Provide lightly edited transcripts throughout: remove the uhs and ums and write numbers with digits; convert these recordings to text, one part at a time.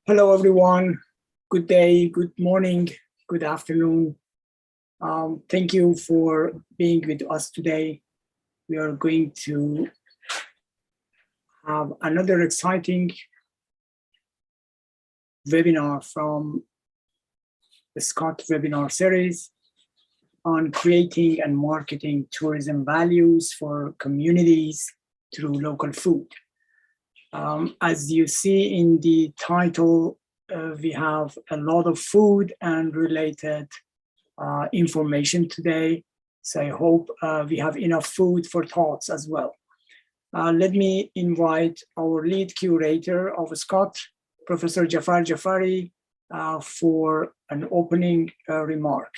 Hello, everyone. Good day, good morning, good afternoon. Thank you for being with us today. We are going to have another exciting webinar from the SCoT webinar series on creating and marketing tourism values for communities through local food. As you see in the title, we have a lot of food and related information today. So I hope we have enough food for thoughts as well. Let me invite our lead curator of SCoT, Professor Jafar Jafari, for an opening remark.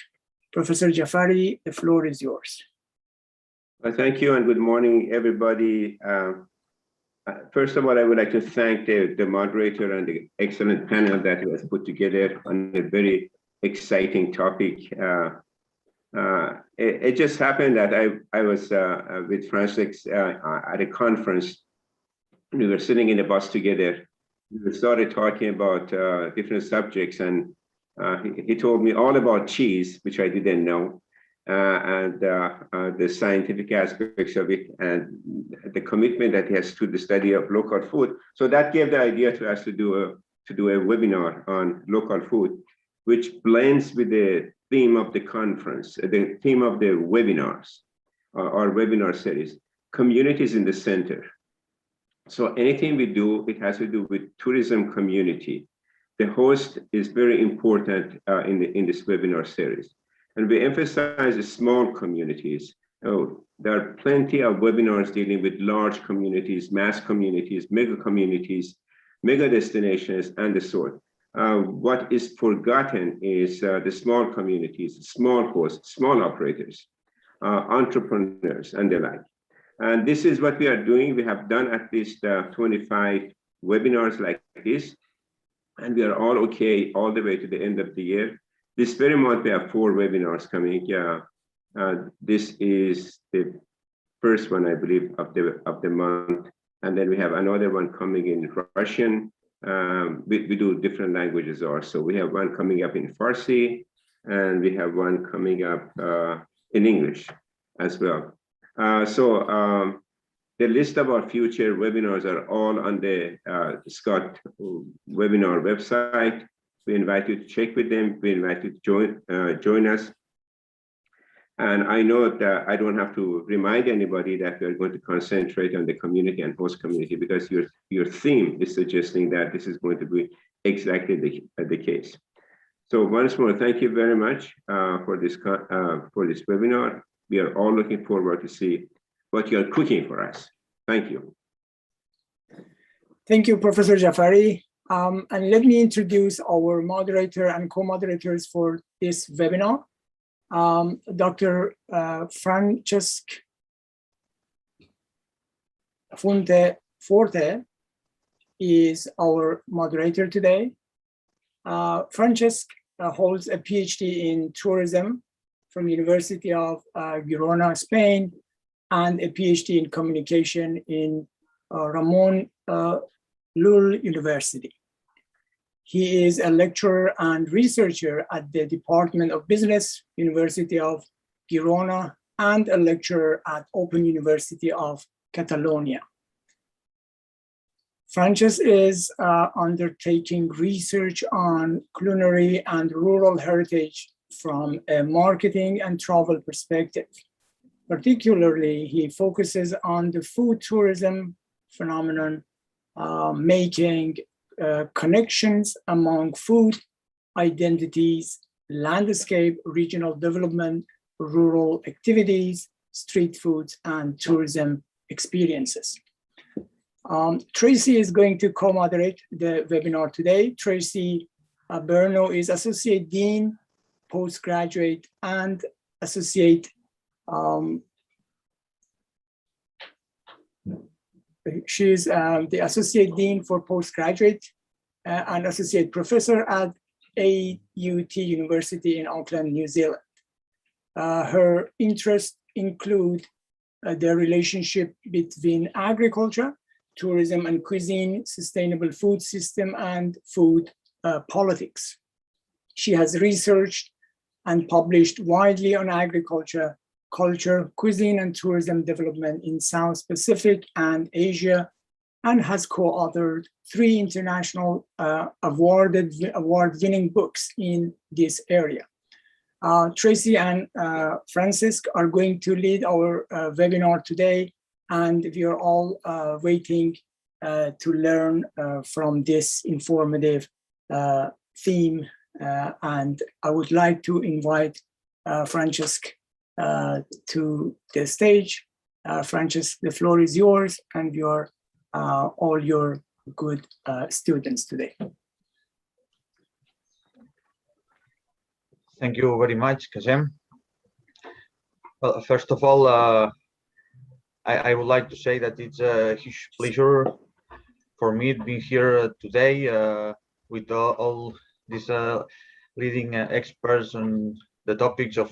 Professor Jafari, the floor is yours. Well, thank you and good morning, everybody. First of all, I would like to thank the moderator and the excellent panel that he has put together on a very exciting topic. It just happened that I was with Francis at a conference. We were sitting in a bus together. We started talking about different subjects, and he told me all about cheese, which I didn't know. And the scientific aspects of it and the commitment that he has to the study of local food. So that gave the idea to us to do a webinar on local food, which blends with the theme of the conference, the theme of the webinars, our webinar series, communities in the center. So anything we do, it has to do with tourism community. The host is very important in this webinar series. And we emphasize the small communities. Oh, there are plenty of webinars dealing with large communities, mass communities, mega destinations, and the sort. What is forgotten is the small communities, small hosts, small operators, entrepreneurs, and the like. And this is what we are doing. We have done at least 25 webinars like this, and we are all okay all the way to the end of the year. This very month, we have 4 webinars coming. This is the first one, I believe, of the month. And then we have another one coming in Russian. We do different languages also. We have one coming up in Farsi, and we have one coming up in English as well. The list of our future webinars are all on the SCoT webinar website. We invite you to check with them. We invite you to join us. And I know that I don't have to remind anybody that we are going to concentrate on the community and host community, because your theme is suggesting that this is going to be exactly the case. So once more, thank you very much for this webinar. We are all looking forward to see what you are cooking for us. Thank you. Thank you, Professor Jafari. And let me introduce our moderator and co-moderators for this webinar. Dr. Francesc Forte is our moderator today. Francesc holds a PhD in tourism from University of Girona, Spain, and a PhD in communication in Ramon Llull University. He is a lecturer and researcher at the Department of Business, University of Girona, and a lecturer at Open University of Catalonia. Francesc is undertaking research on culinary and rural heritage from a marketing and travel perspective. Particularly, he focuses on the food tourism phenomenon, making connections among food, identities, landscape, regional development, rural activities, street foods, and tourism experiences. Tracy is going to co-moderate the webinar today. Tracy Berno is Associate Dean, Postgraduate, and Associate She's the Associate Dean for Postgraduate and Associate Professor at AUT University in Auckland, New Zealand. Her interests include the relationship between agriculture, tourism and cuisine, sustainable food system, and food politics. She has researched and published widely on agriculture, culture, cuisine, and tourism development in South Pacific and Asia, and has co-authored 3 international award-winning books in this area. Tracy and Francis are going to lead our webinar today, and we are all waiting to learn from this informative theme. And I would like to invite Francesc to the stage. Francesc, the floor is yours, and your all your good students today. Thank you very much, Kazem. Well, first of all, I would like to say that it's a huge pleasure for me to be here today with all these leading experts on the topics of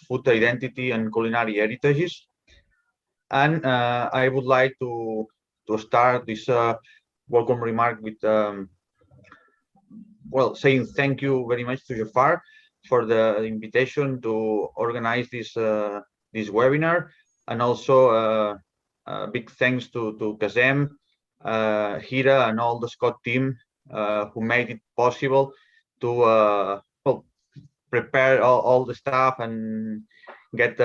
food identity and culinary heritages. And I would like to start this welcome remark with well, saying thank you very much to Jafar for the invitation to organize this this webinar, and also big thanks to Kazem, Hira, and all the SCoT team who made it possible to well, prepare all the stuff and get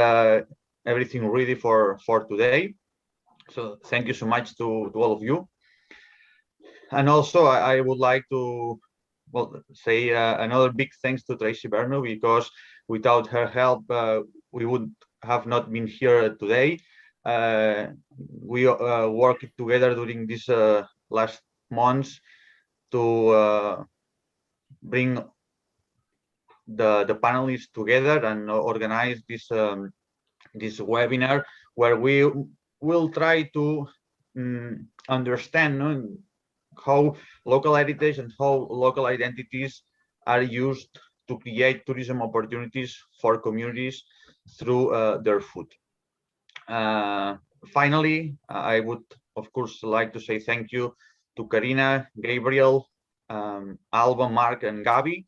everything ready for today. So thank you so much to all of you. And also I would like to say another big thanks to Tracy Berno, because without her help we would have not been here today. We worked together during these last months to bring the panelists together and organize this this webinar, where we will try to understand how local heritage and how local identities are used to create tourism opportunities for communities through their food. Finally, I would of course like to say thank you to Karina, Gabriel, Alba, Mark, and Gabi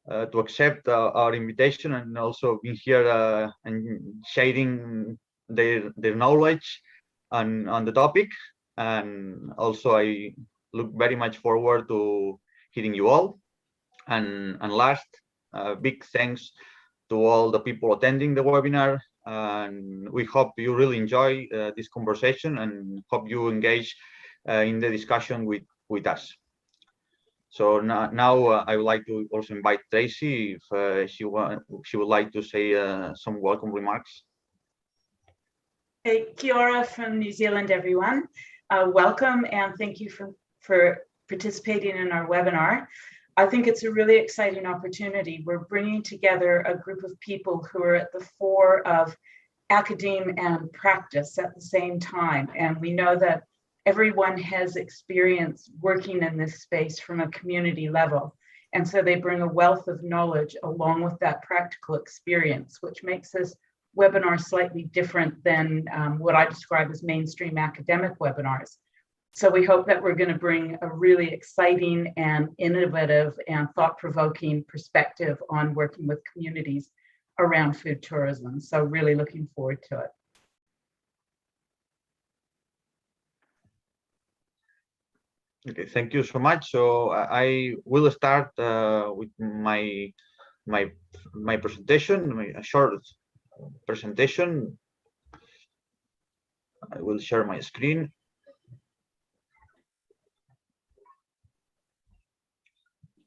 to accept our invitation and also being here and sharing their knowledge on the topic. And also I look very much forward to hearing you all. And last, big thanks to all the people attending the webinar. And we hope you really enjoy this conversation and hope you engage in the discussion with us. So now I would like to also invite Tracy if she would like to say some welcome remarks. Hey, kia ora from New Zealand, everyone. Welcome and thank you for participating in our webinar. I think it's a really exciting opportunity. We're bringing together a group of people who are at the fore of academe and practice at the same time. And we know that everyone has experience working in this space from a community level. And so they bring a wealth of knowledge along with that practical experience, which makes this webinar slightly different than what I describe as mainstream academic webinars. So we hope that we're going to bring a really exciting and innovative and thought-provoking perspective on working with communities around food tourism. So really looking forward to it. Okay, thank you so much. So I will start with my presentation, a short presentation. I will share my screen.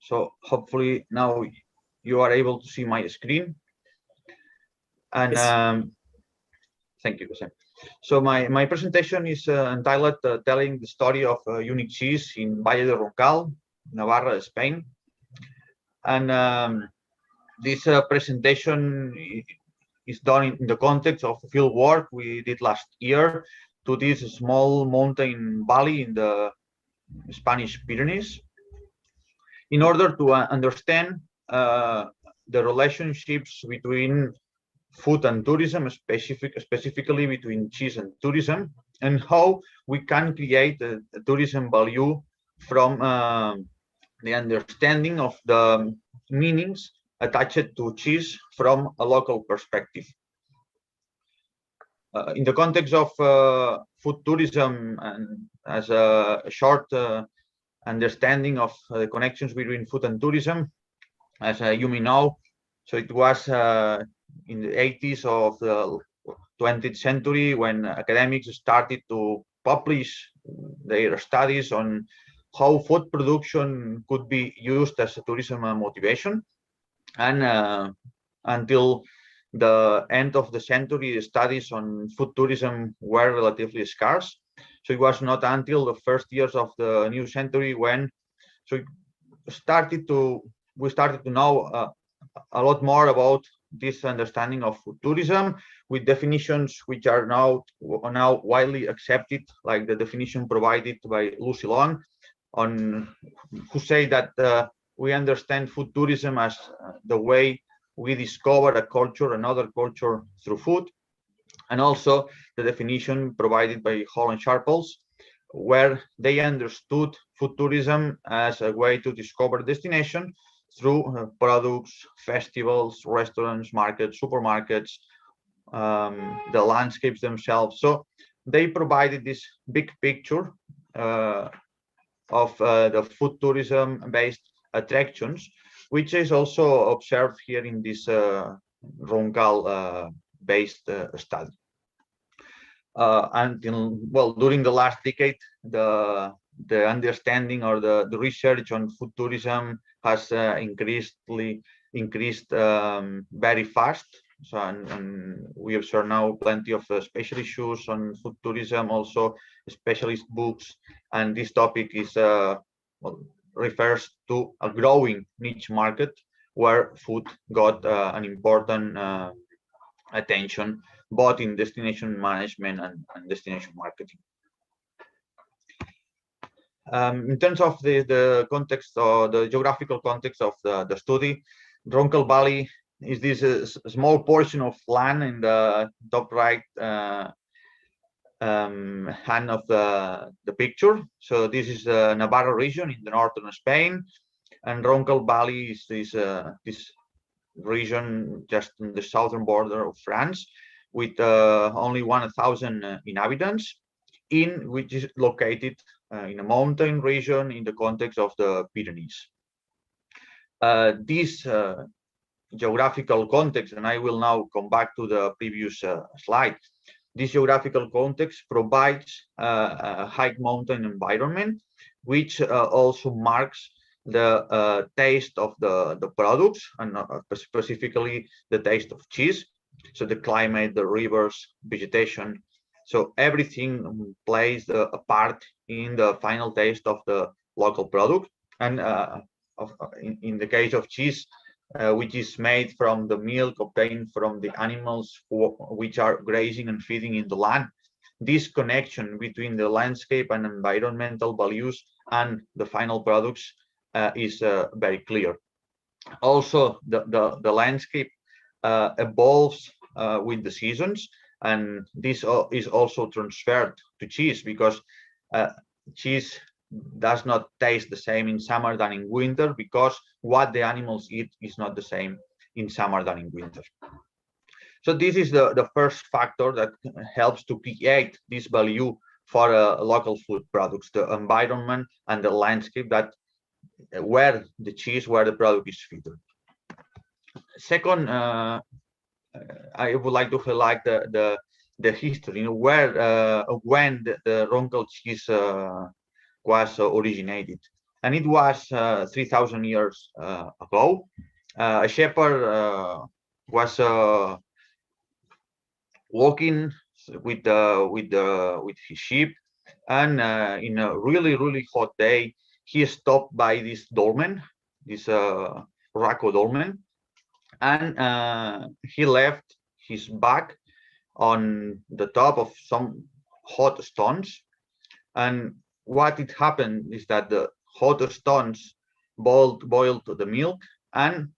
So hopefully now you are able to see my screen. And yes. Thank you, Jose. So my presentation is entitled Telling the Story of Unique Cheese in Valle de Roncal, Navarra, Spain. And this presentation is done in the context of field work we did last year to this small mountain valley in the Spanish Pyrenees, in order to understand the relationships between food and tourism, specifically between cheese and tourism, and how we can create a tourism value from the understanding of the meanings attached to cheese from a local perspective. In the context of food tourism, and as a short understanding of the connections between food and tourism, as you may know, so it was in the 80s of the 20th century when academics started to publish their studies on how food production could be used as a tourism motivation. And until the end of the century, studies on food tourism were relatively scarce. So it was not until the first years of the new century when we started to know a lot more about this understanding of food tourism, with definitions which are now widely accepted, like the definition provided by Lucy Long, who say that we understand food tourism as the way we discover a culture, another culture, through food. And also the definition provided by Holland Sharples, where they understood food tourism as a way to discover destination through products, festivals, restaurants, markets, supermarkets, the landscapes themselves. So they provided this big picture of the food tourism based attractions, which is also observed here in this Roncal based study. During the last decade, the understanding or the research on food tourism has increased very fast. So, and we observe now plenty of special issues on food tourism, also specialist books, and this topic is refers to a growing niche market where food got an important attention, both in destination management and destination marketing. In terms of the context or the geographical context of the study, Roncal Valley is this small portion of land in the top right hand of the picture. So this is the Navarra region in the northern Spain, and Roncal Valley is this region just in the southern border of France, with only 1,000 inhabitants, which is located in a mountain region in the context of the Pyrenees. This geographical context, and I will now come back to the previous slide, this geographical context provides a high mountain environment, which also marks the taste of the products, and specifically the taste of cheese. So the climate, the rivers, vegetation, so everything plays a part in the final taste of the local product. And in the case of cheese, which is made from the milk obtained from the animals which are grazing and feeding in the land, this connection between the landscape and environmental values and the final products is very clear. Also, the landscape evolves with the seasons, and this is also transferred to cheese, because cheese does not taste the same in summer than in winter, because what the animals eat is not the same in summer than in winter. So this is the first factor that helps to create this value for local food products, the environment and the landscape where the product is featured. Second, I would like to highlight the history, where when the Roncal cheese was originated, and it was 3,000 years ago. A shepherd was walking with his sheep, and in a really hot day, he stopped by this dolmen, this Raco dolmen, and he left his bag on the top of some hot stones. And what it happened is that the hot stones boiled the milk, and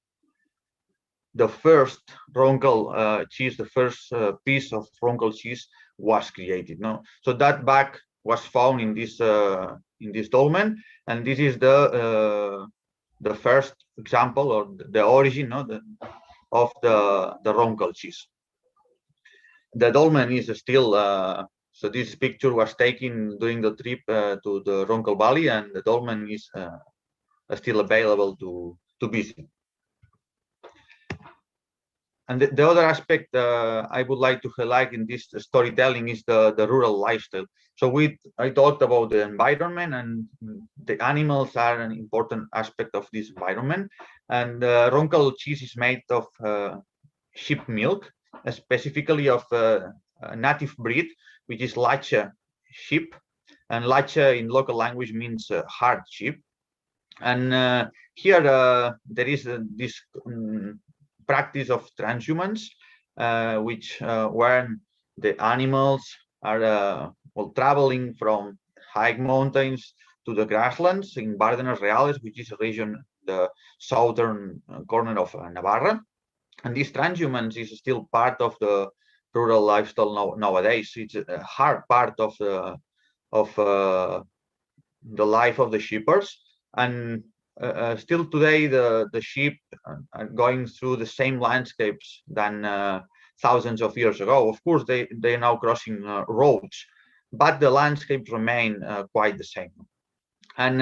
the first Roncal cheese, the first piece of Roncal cheese was created. No, so that bag was found in this dolmen, and this is the the first example or the origin of the Roncal cheese. The dolmen is still, so this picture was taken during the trip to the Roncal Valley, and the dolmen is still available to visit. And the other aspect I would like to highlight in this storytelling is the rural lifestyle. So I talked about the environment, and the animals are an important aspect of this environment. And Roncal cheese is made of sheep milk, specifically of a native breed, which is Lacha sheep. And Lacha in local language means hard sheep. And here there is this practice of transhumance, which when the animals are traveling from high mountains to the grasslands in Bardenas Reales, which is a region, the southern corner of Navarra. And this transhumance is still part of the rural lifestyle nowadays. It's a hard part of the life of the sheepers. And still today, the sheep are going through the same landscapes than thousands of years ago. Of course, they're now crossing roads, but the landscapes remain quite the same. And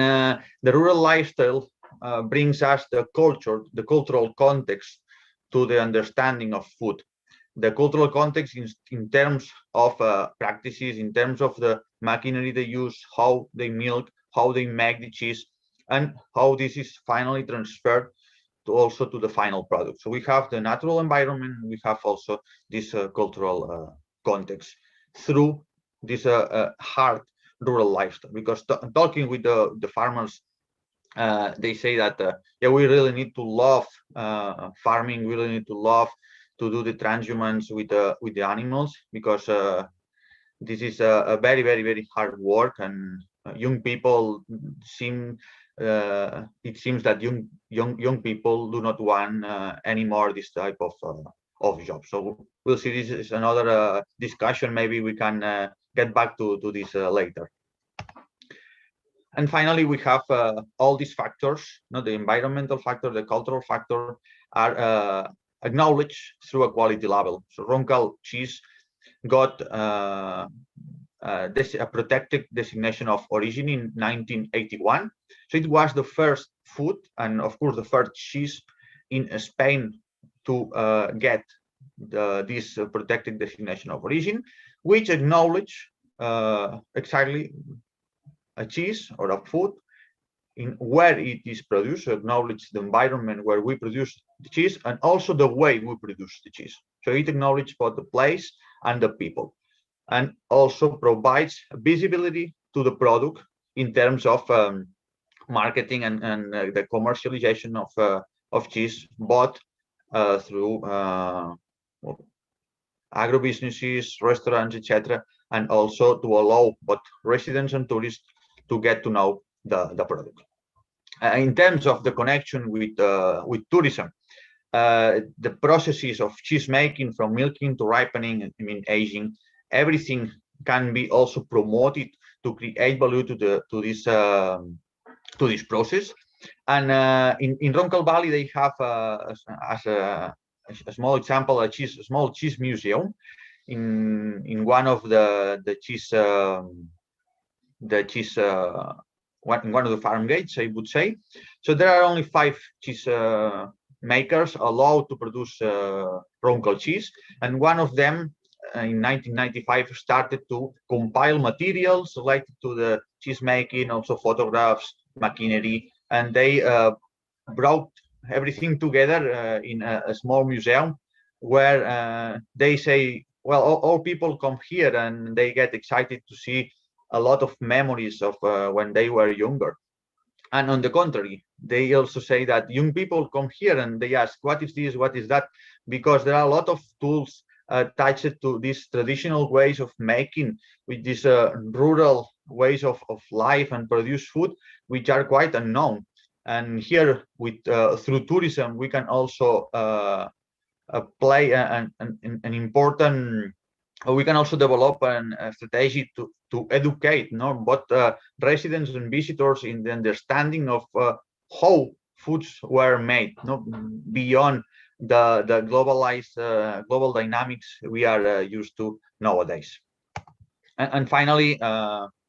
the rural lifestyle brings us the cultural context to the understanding of food. The cultural context in terms of practices, in terms of the machinery they use, how they milk, how they make the cheese, and how this is finally transferred also to the final product. So we have the natural environment, we have also this cultural context through this hard rural lifestyle. Because talking with the farmers, they say that yeah, we really need to love farming, we really need to love to do the transhumance with the animals, because this is a very, very, very hard work, and young people it seems that young people do not want anymore this type of job. So we'll see. This is another discussion. Maybe we can get back to this later. And finally, we have all these factors, the environmental factor, the cultural factor, are acknowledged through a quality label. So Roncal cheese got a protected designation of origin in 1981. So it was the first food, and of course the first cheese in Spain to get this protected designation of origin, which acknowledge exactly a cheese or a food in where it is produced, acknowledge the environment where we produce the cheese, and also the way we produce the cheese. So it acknowledges both the place and the people, and also provides visibility to the product in terms of marketing and the commercialization of cheese, both through agribusinesses, restaurants, etc., and also to allow both residents and tourists to get to know the product. In terms of the connection with tourism, the processes of cheese making, from milking to ripening, aging, everything can be also promoted to create value to this process. And in Roncal Valley, they have as a small example a small cheese museum in one of the cheese in one of the farm gates, I would say. So there are only 5 cheese makers allowed to produce Roncal cheese, and one of them in 1995 started to compile materials related to the cheese making, also photographs, machinery, and they brought everything together in a small museum where they say, well, all people come here and they get excited to see a lot of memories of when they were younger. And on the contrary, they also say that young people come here and they ask, what is this, what is that? Because there are a lot of tools attached to these traditional ways of making, with these rural ways of life and produce food, which are quite unknown. And here, with through tourism, we can also play an important. We can also develop a strategy to educate both residents and visitors in the understanding of how foods were made, no, beyond the globalized global dynamics we are used to nowadays. And finally,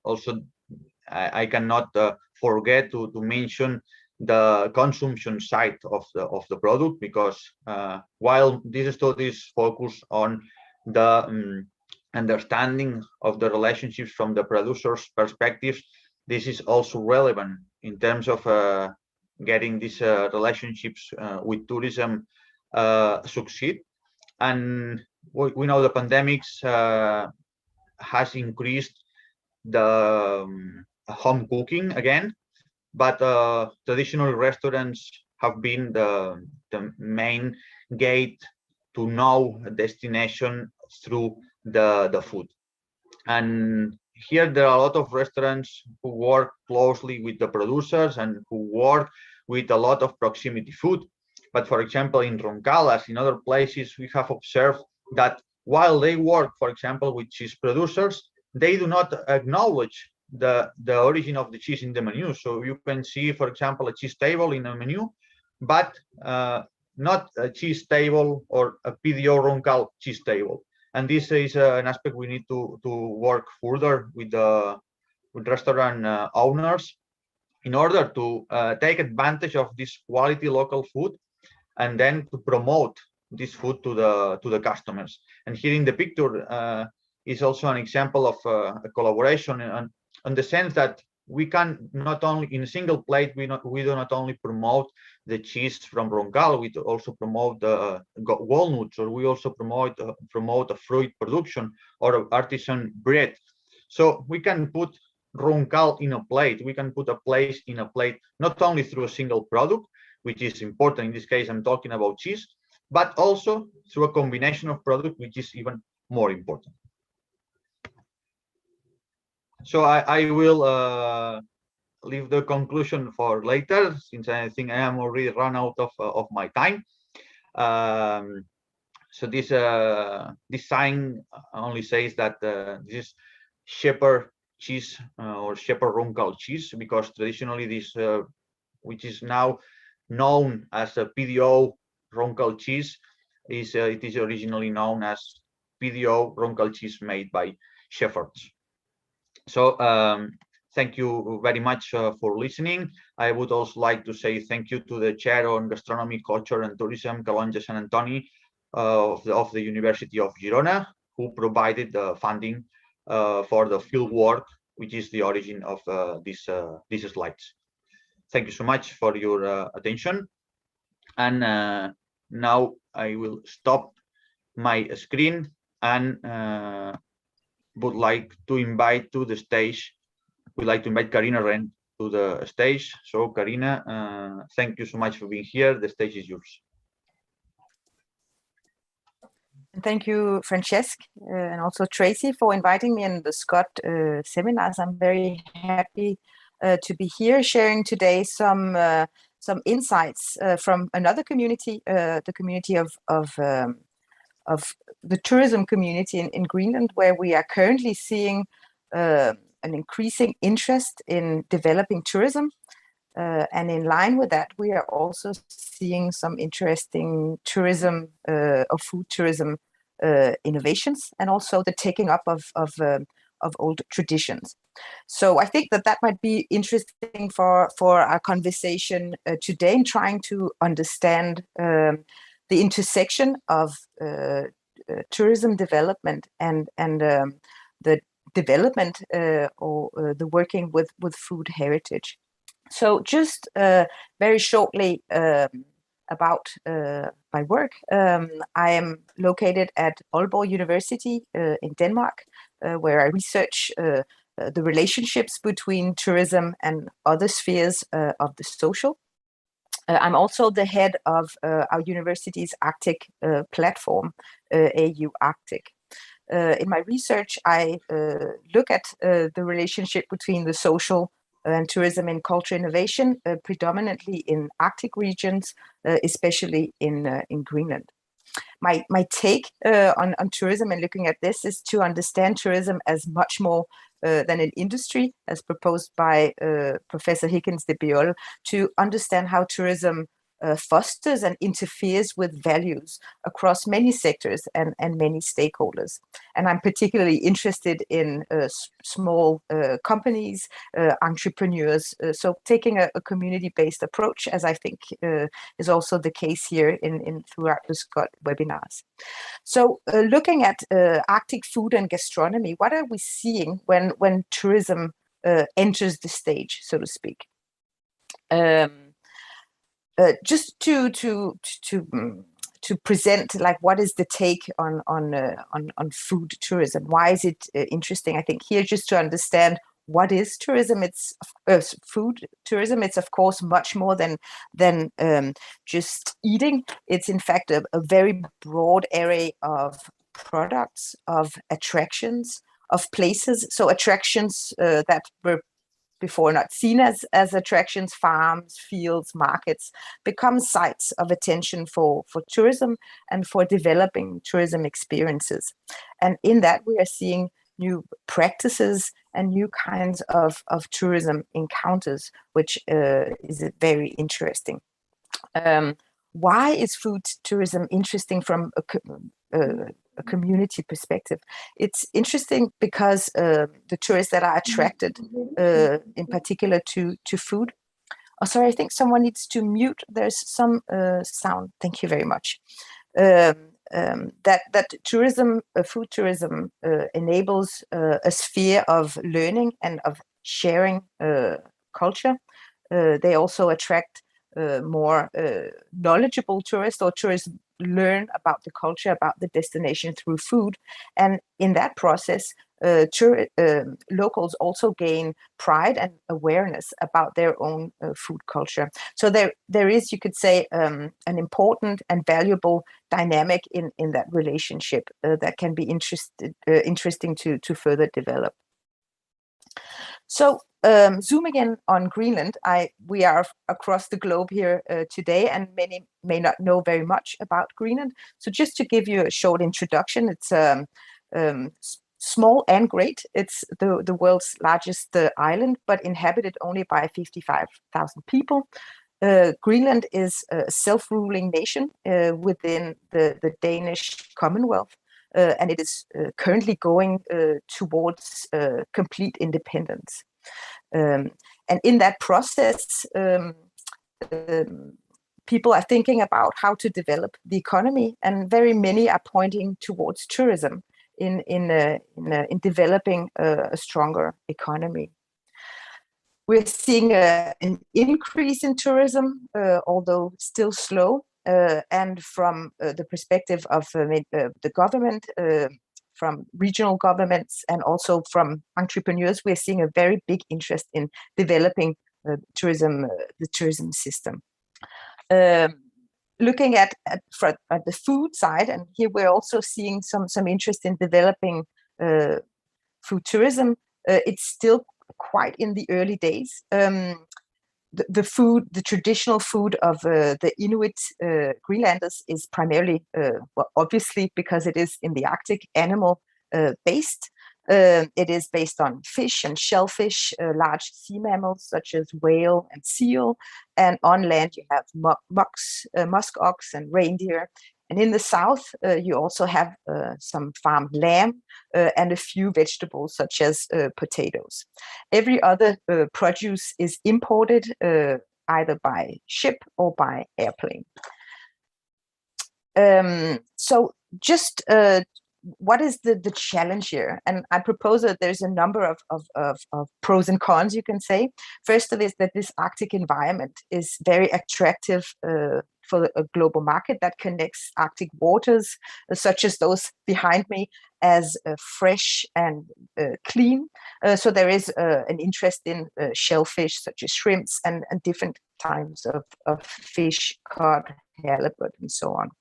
also I cannot forget to mention the consumption side of the product, because while these studies focus on the understanding of the relationships from the producer's perspective, this is also relevant in terms of getting these relationships with tourism succeed. And we know the pandemics has increased the home cooking again, but traditional restaurants have been the main gate to know a destination through the food. And here there are a lot of restaurants who work closely with the producers and who work with a lot of proximity food. But for example, in Roncal, as in other places, we have observed that while they work, for example, with cheese producers, they do not acknowledge the origin of the cheese in the menu. So you can see, for example, a cheese table in a menu, but not a cheese table or a PDO Roncal cheese table. And this is an aspect we need to work further with the restaurant owners in order to take advantage of this quality local food, and then to promote this food to the customers. And here in the picture is also an example of a collaboration, and in the sense that we can not only in a single plate, we do not only promote the cheese from Roncal, we also promote the walnuts, or we also promote a fruit production or artisan bread. So we can put Roncal in a plate. We can put a place in a plate, not only through a single product, which is important. In this case, I'm talking about cheese, but also through a combination of products, which is even more important. So I will leave the conclusion for later, since I think I am already run out of my time. So this sign only says that this is shepherd cheese or shepherd Roncal cheese, because traditionally this, which is now known as a PDO Roncal cheese, it is originally known as PDO Roncal cheese made by shepherds. So thank you very much for listening. I would also like to say thank you to the Chair on Gastronomy, Culture and Tourism, Calonge Sant Antoni, of the University of Girona, who provided the funding for the field work, which is the origin of these slides. Thank you so much for your attention. And now I will stop my screen and would like to invite to the stage. We'd like to invite Karina Ren to the stage. So Karina, thank you so much for being here. The stage is yours. Thank you, Francesc, and also Tracy, for inviting me in the SCoT seminars. I'm very happy to be here sharing today some insights from another community, the community of the tourism community in Greenland, where we are currently seeing an increasing interest in developing tourism. And in line with that, we are also seeing some interesting tourism or food tourism innovations, and also the taking up of old traditions. So I think that might be interesting for our conversation today, in trying to understand the intersection of tourism development and the development or the working with food heritage. So just very shortly about my work. I am located at Aalborg University in Denmark, where I research the relationships between tourism and other spheres of the social. I'm also the head of our university's Arctic platform, AU Arctic. In my research, I look at the relationship between the social and tourism and culture innovation, predominantly in Arctic regions, especially in Greenland. My take on tourism and looking at this is to understand tourism as much more than an industry, as proposed by Professor Higgins de Biol, to understand how tourism fosters and interferes with values across many sectors and many stakeholders. And I'm particularly interested in small companies, entrepreneurs. So taking a community-based approach, as I think is also the case here throughout the SCoT webinars. So looking at Arctic food and gastronomy, what are we seeing when tourism enters the stage, so to speak? Just to present, like, what is the take on food tourism? Why is it interesting? I think here, just to understand what is tourism, it's food tourism. It's of course much more than just eating. It's in fact a very broad array of products, of attractions, of places. So attractions that were before not seen as attractions, farms, fields, markets, become sites of attention for tourism and for developing tourism experiences. And in that, we are seeing new practices and new kinds of tourism encounters, which is very interesting. Why is food tourism interesting from a community perspective? It's interesting because the tourists that are attracted in particular to food. Oh, sorry, I think someone needs to mute. There's some sound. Thank you very much. That tourism, food tourism, enables a sphere of learning and of sharing culture. They also attract more knowledgeable tourists, or tourists learn about the culture, about the destination through food. And in that process, locals also gain pride and awareness about their own food culture. So there is, you could say, an important and valuable dynamic in that relationship that can be interesting to further develop. So zooming in on Greenland, we are across the globe here today, and many may not know very much about Greenland. So just to give you a short introduction, it's small and great. It's the world's largest island, but inhabited only by 55,000 people. Greenland is a self-ruling nation within the Danish Commonwealth. And it is currently going towards complete independence. And in that process, people are thinking about how to develop the economy, and very many are pointing towards tourism in developing a stronger economy. We're seeing an increase in tourism, although still slow. And from the perspective of the government, from regional governments, and also from entrepreneurs, we're seeing a very big interest in developing tourism, the tourism system. Looking at the food side, and here we're also seeing some interest in developing food tourism. It's still quite in the early days. The traditional food of the Inuit Greenlanders is primarily, well, obviously, because it is in the Arctic, animal based. It is based on fish and shellfish, large sea mammals such as whale and seal. And on land, you have musk ox and reindeer. And in the south, you also have some farmed lamb and a few vegetables such as potatoes. Every other produce is imported either by ship or by airplane. So just what is the challenge here? And I propose that there's a number of pros and cons, you can say. First of it is that this Arctic environment is very attractive for a global market that connects Arctic waters, such as those behind me, as fresh and clean. So there is an interest in shellfish, such as shrimps, and different types of fish, cod, halibut, and so on.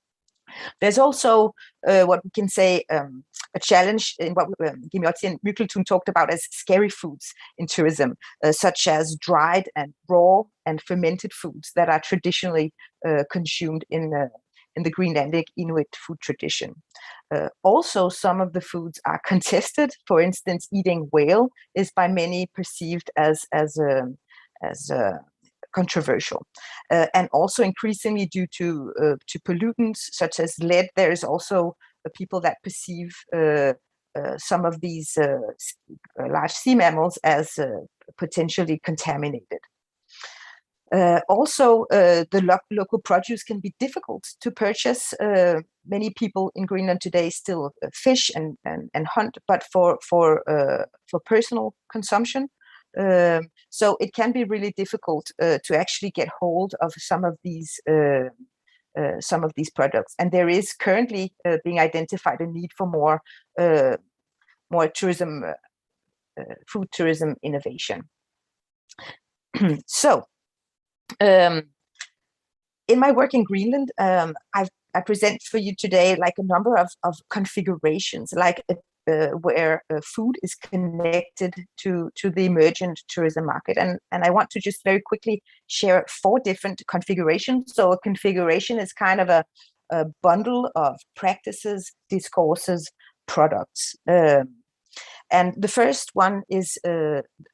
There's also what we can say a challenge in what Gimiotti and Mykkeltun talked about as scary foods in tourism, such as dried and raw and fermented foods that are traditionally consumed in in the Greenlandic Inuit food tradition. Also, some of the foods are contested. For instance, eating whale is by many perceived as controversial, and also increasingly due to pollutants such as lead. There is also people that perceive some of these large sea mammals as potentially contaminated. Also, the local produce can be difficult to purchase. Many people in Greenland today still fish and hunt, but for personal consumption. So it can be really difficult to actually get hold of some of these products. And there is currently being identified a need for more tourism, food tourism innovation. So, in my work in Greenland, I present for you today like a number of configurations, like where food is connected to the emergent tourism market. And I want to just very quickly share 4 different configurations. So a configuration is kind of a bundle of practices, discourses, products. And the first one is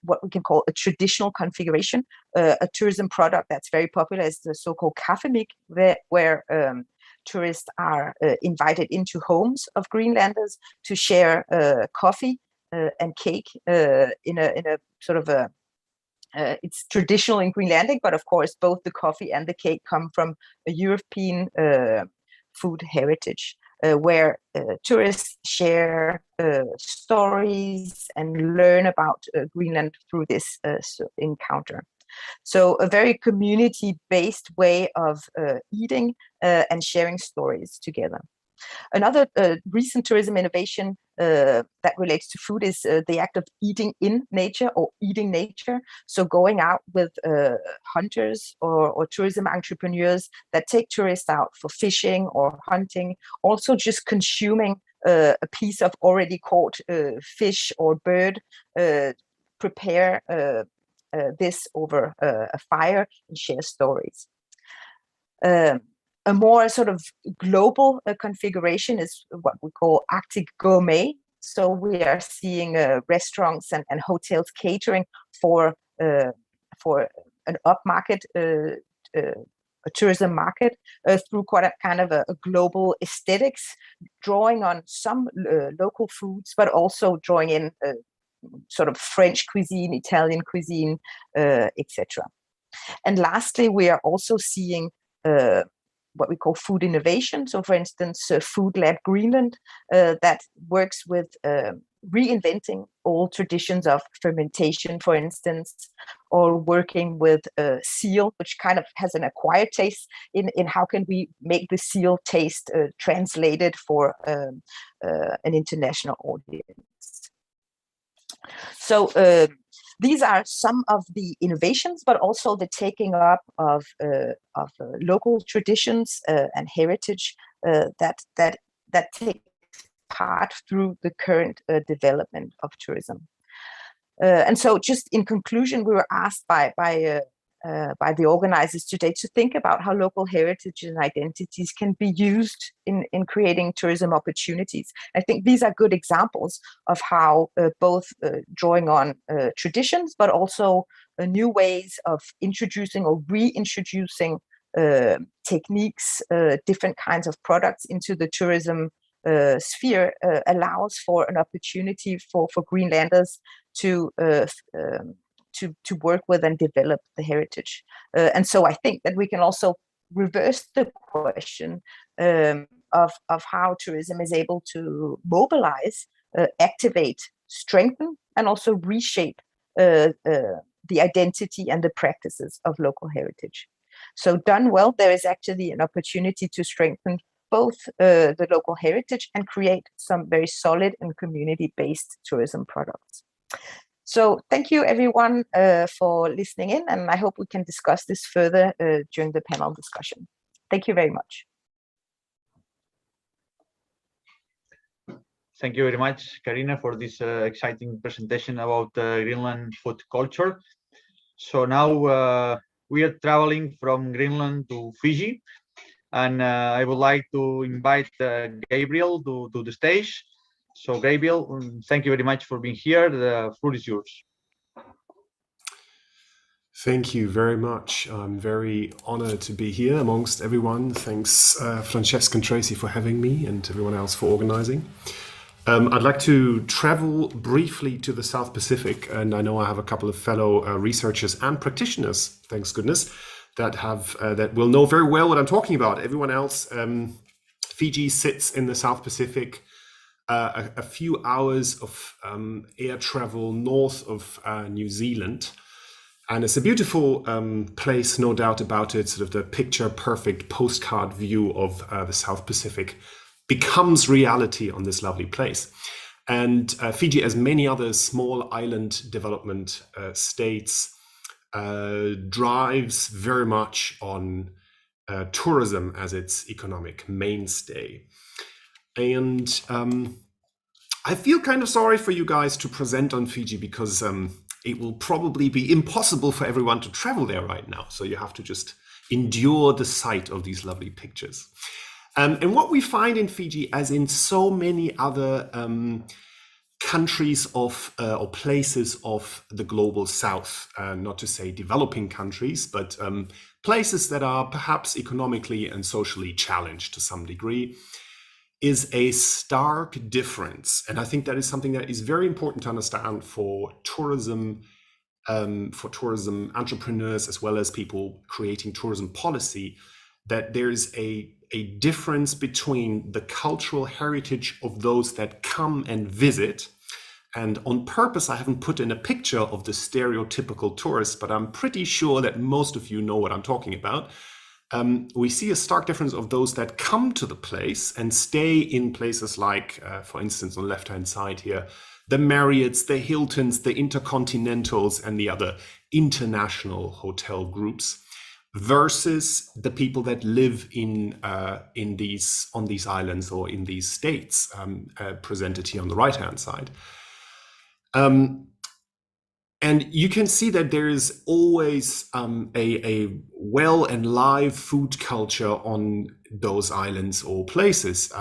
what we can call a traditional configuration. A tourism product that's very popular is the so-called kaffemik, where tourists are invited into homes of Greenlanders to share coffee and cake in a sort of a it's traditional in Greenlandic, but of course both the coffee and the cake come from a European food heritage, where tourists share stories and learn about Greenland through this encounter. So a very community-based way of eating and sharing stories together. Another recent tourism innovation that relates to food is the act of eating in nature or eating nature. So going out with hunters or tourism entrepreneurs that take tourists out for fishing or hunting, also just consuming a piece of already caught fish or bird, prepare this over a fire and share stories. A more sort of global configuration is what we call Arctic gourmet. So we are seeing restaurants and hotels catering for an upmarket a tourism market through quite a kind of a global aesthetics, drawing on some local foods, but also drawing in sort of French cuisine, Italian cuisine, etc. And lastly, we are also seeing what we call food innovation. So for instance, Food Lab Greenland, that works with reinventing old traditions of fermentation, for instance, or working with seal, which kind of has an acquired taste in how can we make the seal taste translated for an international audience. So these are some of the innovations, but also the taking up of local traditions and heritage that take part through the current development of tourism. And so, just in conclusion, we were asked by the organizers today to think about how local heritage and identities can be used in creating tourism opportunities. I think these are good examples of how both drawing on traditions, but also new ways of introducing or reintroducing techniques, different kinds of products into the tourism sphere allows for an opportunity for Greenlanders to work with and develop the heritage. And so I think that we can also reverse the question of how tourism is able to mobilize, activate, strengthen, and also reshape the identity and the practices of local heritage. So done well, there is actually an opportunity to strengthen both the local heritage and create some very solid and community-based tourism products. So thank you everyone for listening in, and I hope we can discuss this further during the panel discussion. Thank you very much. Thank you very much, Karina, for this exciting presentation about Greenland food culture. So now we are traveling from Greenland to Fiji, And I would like to invite Gabriel to the stage. So Gabriel, thank you very much for being here. The floor is yours. Thank you very much. I'm very honored to be here amongst everyone. Thanks, Francesca and Tracy, for having me, and everyone else for organizing. I'd like to travel briefly to the South Pacific, and I know I have a couple of fellow researchers and practitioners, thanks goodness, that will know very well what I'm talking about. Everyone else, Fiji sits in the South Pacific, a few hours of air travel north of New Zealand. And it's a beautiful place, no doubt about it. Sort of the picture-perfect postcard view of the South Pacific becomes reality on this lovely place. And Fiji, as many other small island development states, drives very much on tourism as its economic mainstay. And I feel kind of sorry for you guys to present on Fiji because it will probably be impossible for everyone to travel there right now. So you have to just endure the sight of these lovely pictures. And what we find in Fiji, as in so many other countries of or places of the global South, not to say developing countries, but places that are perhaps economically and socially challenged to some degree, is a stark difference. And I think that is something that is very important to understand for tourism entrepreneurs, as well as people creating tourism policy, that there's a difference between the cultural heritage of those that come and visit. And on purpose, I haven't put in a picture of the stereotypical tourist, but I'm pretty sure that most of you know what I'm talking about. We see a stark difference of those that come to the place and stay in places like, for instance, on the left-hand side here, the Marriotts, the Hiltons, the Intercontinentals, and the other international hotel groups, versus the people that live on these islands or in these states, presented here on the right-hand side. And you can see that there is always a well and live food culture on those islands or places,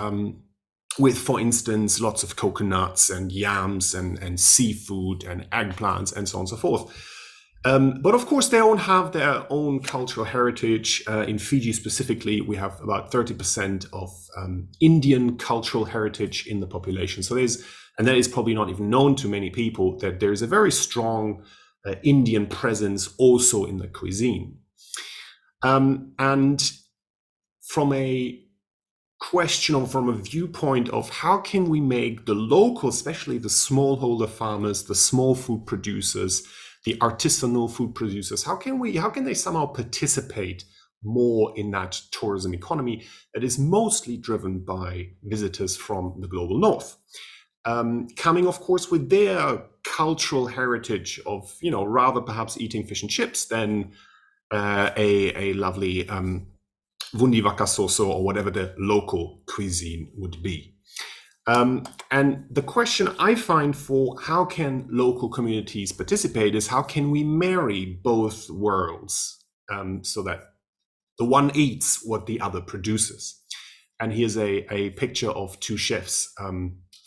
with, for instance, lots of coconuts and yams and seafood and eggplants and so on and so forth. But of course, they don't have their own cultural heritage. In Fiji specifically, we have about 30% of Indian cultural heritage in the population. So and that is probably not even known to many people, that there is a very strong Indian presence also in the cuisine. And from a question or from a viewpoint of how can we make the local, especially the smallholder farmers, the small food producers, the artisanal food producers, how can they somehow participate more in that tourism economy that is mostly driven by visitors from the global north? Coming, of course, with their cultural heritage of, rather perhaps eating fish and chips than a lovely vundivakasoso or whatever the local cuisine would be. And the question I find for how can local communities participate is how can we marry both worlds so that the one eats what the other produces. And here's a picture of two chefs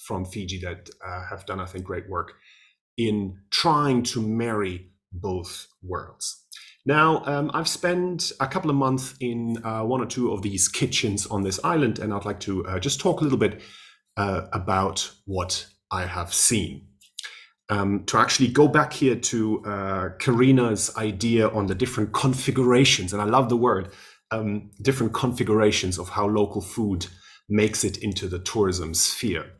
from Fiji that have done, I think, great work in trying to marry both worlds. Now, I've spent a couple of months in one or two of these kitchens on this island, and I'd like to just talk a little bit about what I have seen. To actually go back here to Karina's idea on the different configurations, and I love the word, different configurations of how local food makes it into the tourism sphere.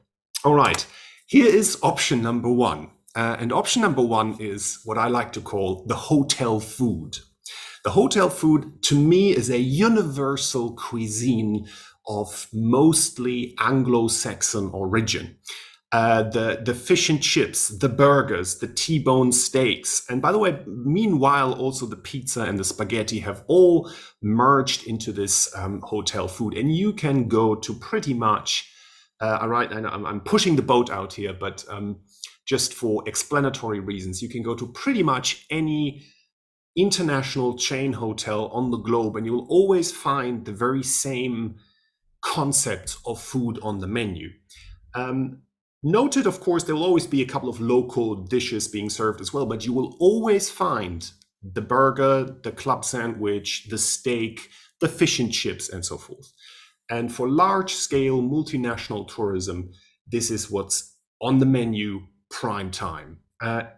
All right, here is option number one. And option number one is what I like to call the hotel food. The hotel food, to me, is a universal cuisine of mostly Anglo-Saxon origin. The fish and chips, the burgers, the T-bone steaks, and by the way, meanwhile, also the pizza and the spaghetti have all merged into this hotel food. And you can go to pretty much, all right, I'm pushing the boat out here, but just for explanatory reasons, you can go to pretty much any international chain hotel on the globe, and you'll always find the very same concept of food on the menu. Noted, of course, there will always be a couple of local dishes being served as well, but you will always find the burger, the club sandwich, the steak, the fish and chips, and so forth. And for large-scale multinational tourism, this is what's on the menu prime time,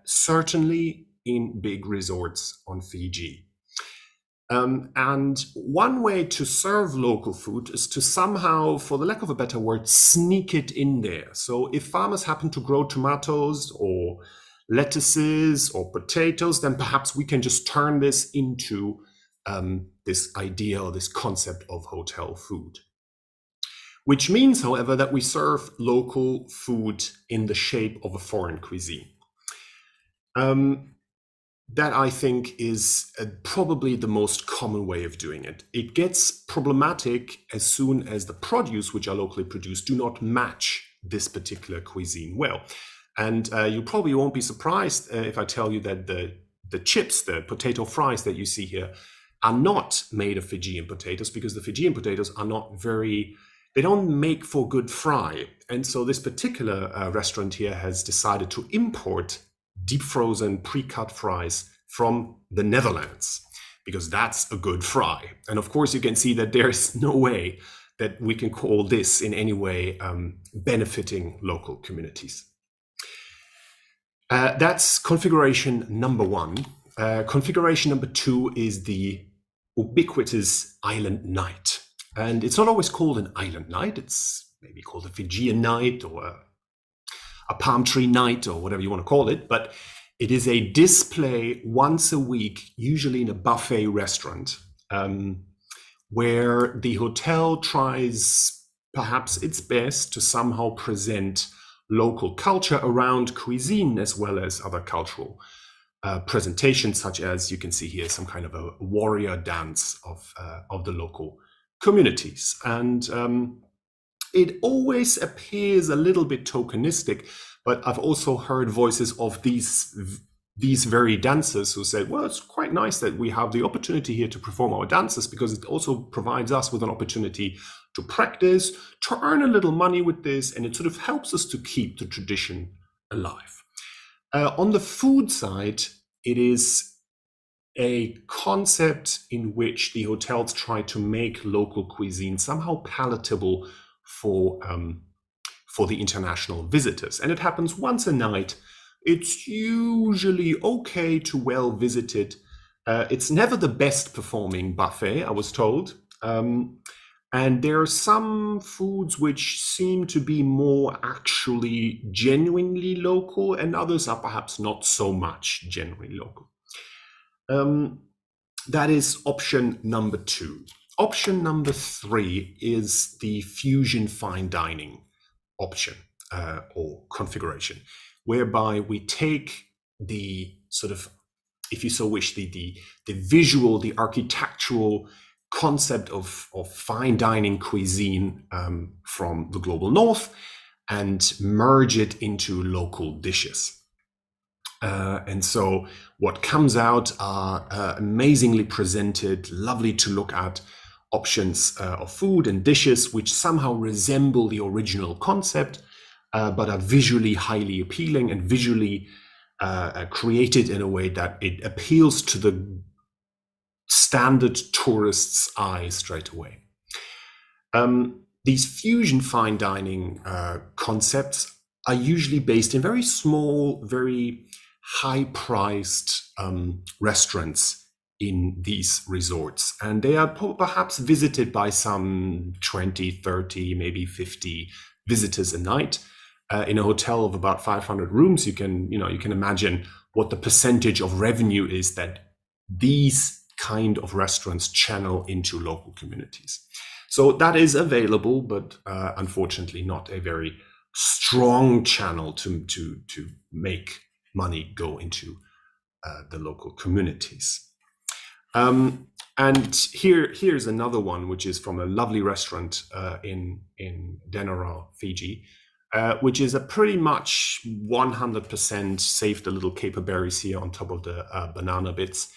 certainly in big resorts on Fiji. And one way to serve local food is to somehow, for the lack of a better word, sneak it in there. So if farmers happen to grow tomatoes or lettuces or potatoes, then perhaps we can just turn this into this idea or this concept of hotel food. Which means, however, that we serve local food in the shape of a foreign cuisine. That, I think, is probably the most common way of doing it. It gets problematic as soon as the produce, which are locally produced, do not match this particular cuisine well. And you probably won't be surprised if I tell you that the chips, the potato fries that you see here, are not made of Fijian potatoes, because the Fijian potatoes are not very, they don't make for good fry. And so this particular restaurant here has decided to import deep frozen pre-cut fries from the Netherlands, because that's a good fry. And of course, you can see that there's no way that we can call this in any way benefiting local communities. That's configuration number one. Configuration number two is the ubiquitous island night. And it's not always called an island night. It's maybe called a Fijian night or a palm tree night or whatever you want to call it. But it is a display once a week, usually in a buffet restaurant, where the hotel tries perhaps its best to somehow present local culture around cuisine as well as other cultural presentations, such as you can see here, some kind of a warrior dance of the local communities. And it always appears a little bit tokenistic, but I've also heard voices of these very dancers who said, well, it's quite nice that we have the opportunity here to perform our dances, because it also provides us with an opportunity to practice, to earn a little money with this, and it sort of helps us to keep the tradition alive. On the food side, it is a concept in which the hotels try to make local cuisine somehow palatable for the international visitors. And it happens once a night. It's usually okay to well visited. It's never the best performing buffet, I was told. And there are some foods which seem to be more actually genuinely local, and others are perhaps not so much genuinely local. That is option number two. Option number three is the fusion fine dining option or configuration, whereby we take the sort of, if you so wish, the visual, the architectural concept of fine dining cuisine from the global north and merge it into local dishes. And so what comes out are amazingly presented, lovely to look at options of food and dishes which somehow resemble the original concept, but are visually highly appealing and visually created in a way that it appeals to the standard tourist's eye straight away. These fusion fine dining concepts are usually based in very small, very high-priced restaurants in these resorts. And they are perhaps visited by some 20, 30, maybe 50 visitors a night. In a hotel of about 500 rooms, you can imagine what the percentage of revenue is that these kind of restaurants channel into local communities. So that is available, but unfortunately not a very strong channel to make money go into the local communities. And here's another one, which is from a lovely restaurant in Denara, Fiji, which is a pretty much 100% saved the little caper berries here on top of the banana bits.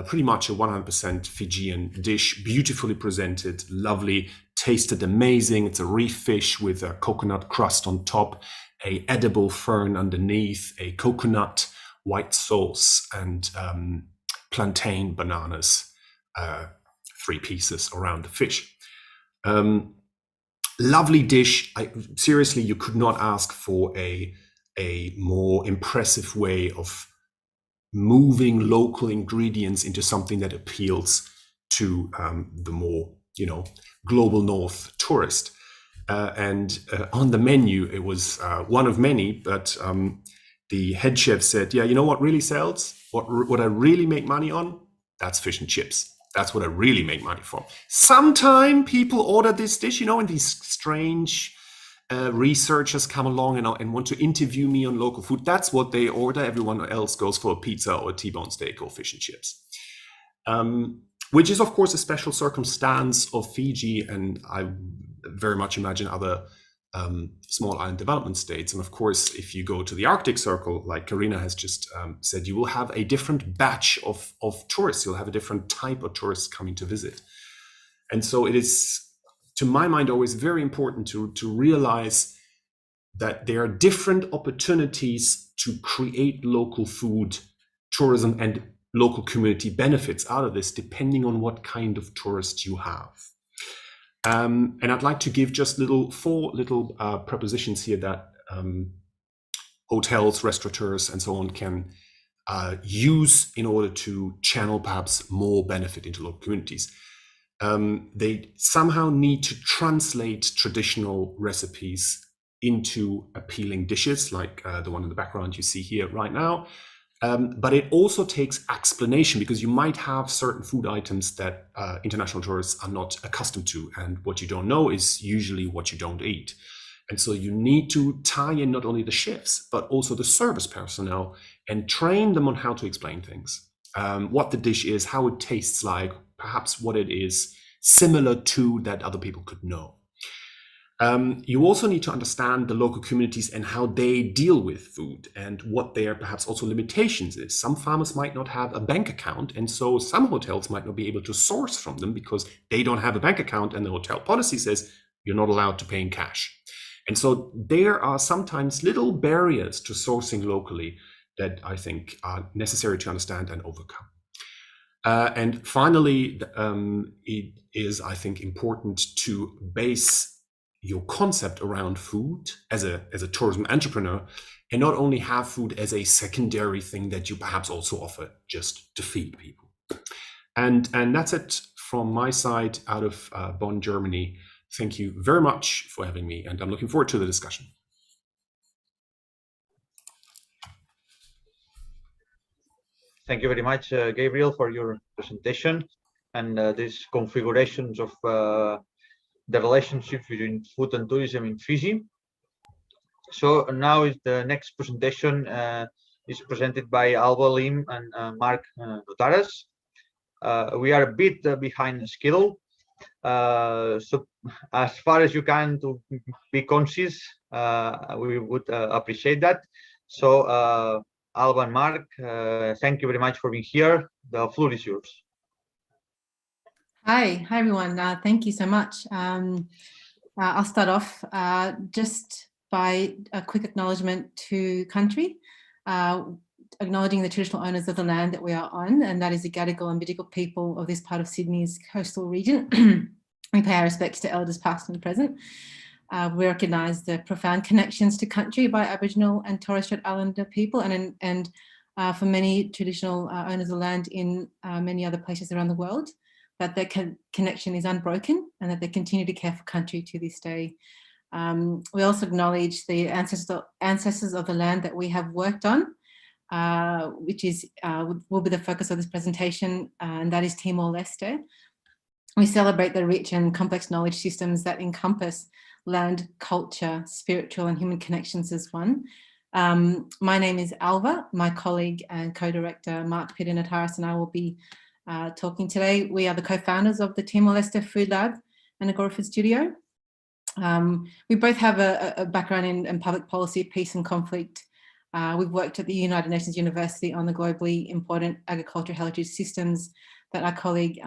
pretty much a 100% Fijian dish, beautifully presented, lovely, tasted amazing. It's a reef fish with a coconut crust on top, a edible fern underneath, a coconut white sauce, and plantain bananas, 3 pieces around the fish. Lovely dish. Seriously, you could not ask for a more impressive way of moving local ingredients into something that appeals to the more, global North tourist. And on the menu, it was one of many, but the head chef said, yeah, you know what really sells? What I really make money on? That's fish and chips. That's what I really make money from. Sometime people order this dish, and these strange researchers come along and want to interview me on local food. That's what they order. Everyone else goes for a pizza or a T-bone steak or fish and chips, which is, of course, a special circumstance of Fiji, and I very much imagine other small island development states. And of course, if you go to the Arctic Circle, like Karina has just said, you will have a different batch of tourists. You'll have a different type of tourists coming to visit. And so it is, to my mind, always very important to realize that there are different opportunities to create local food, tourism, and local community benefits out of this, depending on what kind of tourist you have. And I'd like to give just 4 little propositions here that hotels, restaurateurs, and so on can use in order to channel perhaps more benefit into local communities. They somehow need to translate traditional recipes into appealing dishes, like the one in the background you see here right now. But it also takes explanation, because you might have certain food items that international tourists are not accustomed to. And what you don't know is usually what you don't eat. And so you need to tie in not only the chefs, but also the service personnel and train them on how to explain things, what the dish is, how it tastes like, perhaps what it is similar to that other people could know. You also need to understand the local communities and how they deal with food and what their perhaps also limitations is. Some farmers might not have a bank account, and so some hotels might not be able to source from them because they don't have a bank account, and the hotel policy says you're not allowed to pay in cash. And so there are sometimes little barriers to sourcing locally that I think are necessary to understand and overcome. And finally, it is, I think, important to base your concept around food as a tourism entrepreneur, and not only have food as a secondary thing that you perhaps also offer just to feed people. And that's it from my side out of Bonn, Germany. Thank you very much for having me, and I'm looking forward to the discussion. Thank you very much, Gabriel, for your presentation and these configurations of the relationship between food and tourism in Fiji. So now is the next presentation is presented by Alba Lim and Mark Notaras. We are a bit behind schedule, so as far as you can to be concise, we would appreciate that. So Alba and Mark, thank you very much for being here. The floor is yours. Hi everyone. Thank you so much. I'll start off just by a quick acknowledgement to country, acknowledging the traditional owners of the land that we are on, and that is the Gadigal and Bidjigal people of this part of Sydney's coastal region. We pay our respects to elders past and present. We recognise the profound connections to country by Aboriginal and Torres Strait Islander people, and for many traditional owners of land in many other places around the world, that their connection is unbroken and that they continue to care for country to this day. We also acknowledge the ancestors of the land that we have worked on, which is will be the focus of this presentation, and that is Timor-Leste. We celebrate the rich and complex knowledge systems that encompass land, culture, spiritual and human connections as one. My name is Alva. My colleague and co-director Mark Notaras and I will be talking today. We are the co-founders of the Timor-Leste Food Lab and Agorafood Studio. We both have a background in public policy, peace and conflict We've worked at the United Nations University on the globally important agricultural heritage systems that our colleague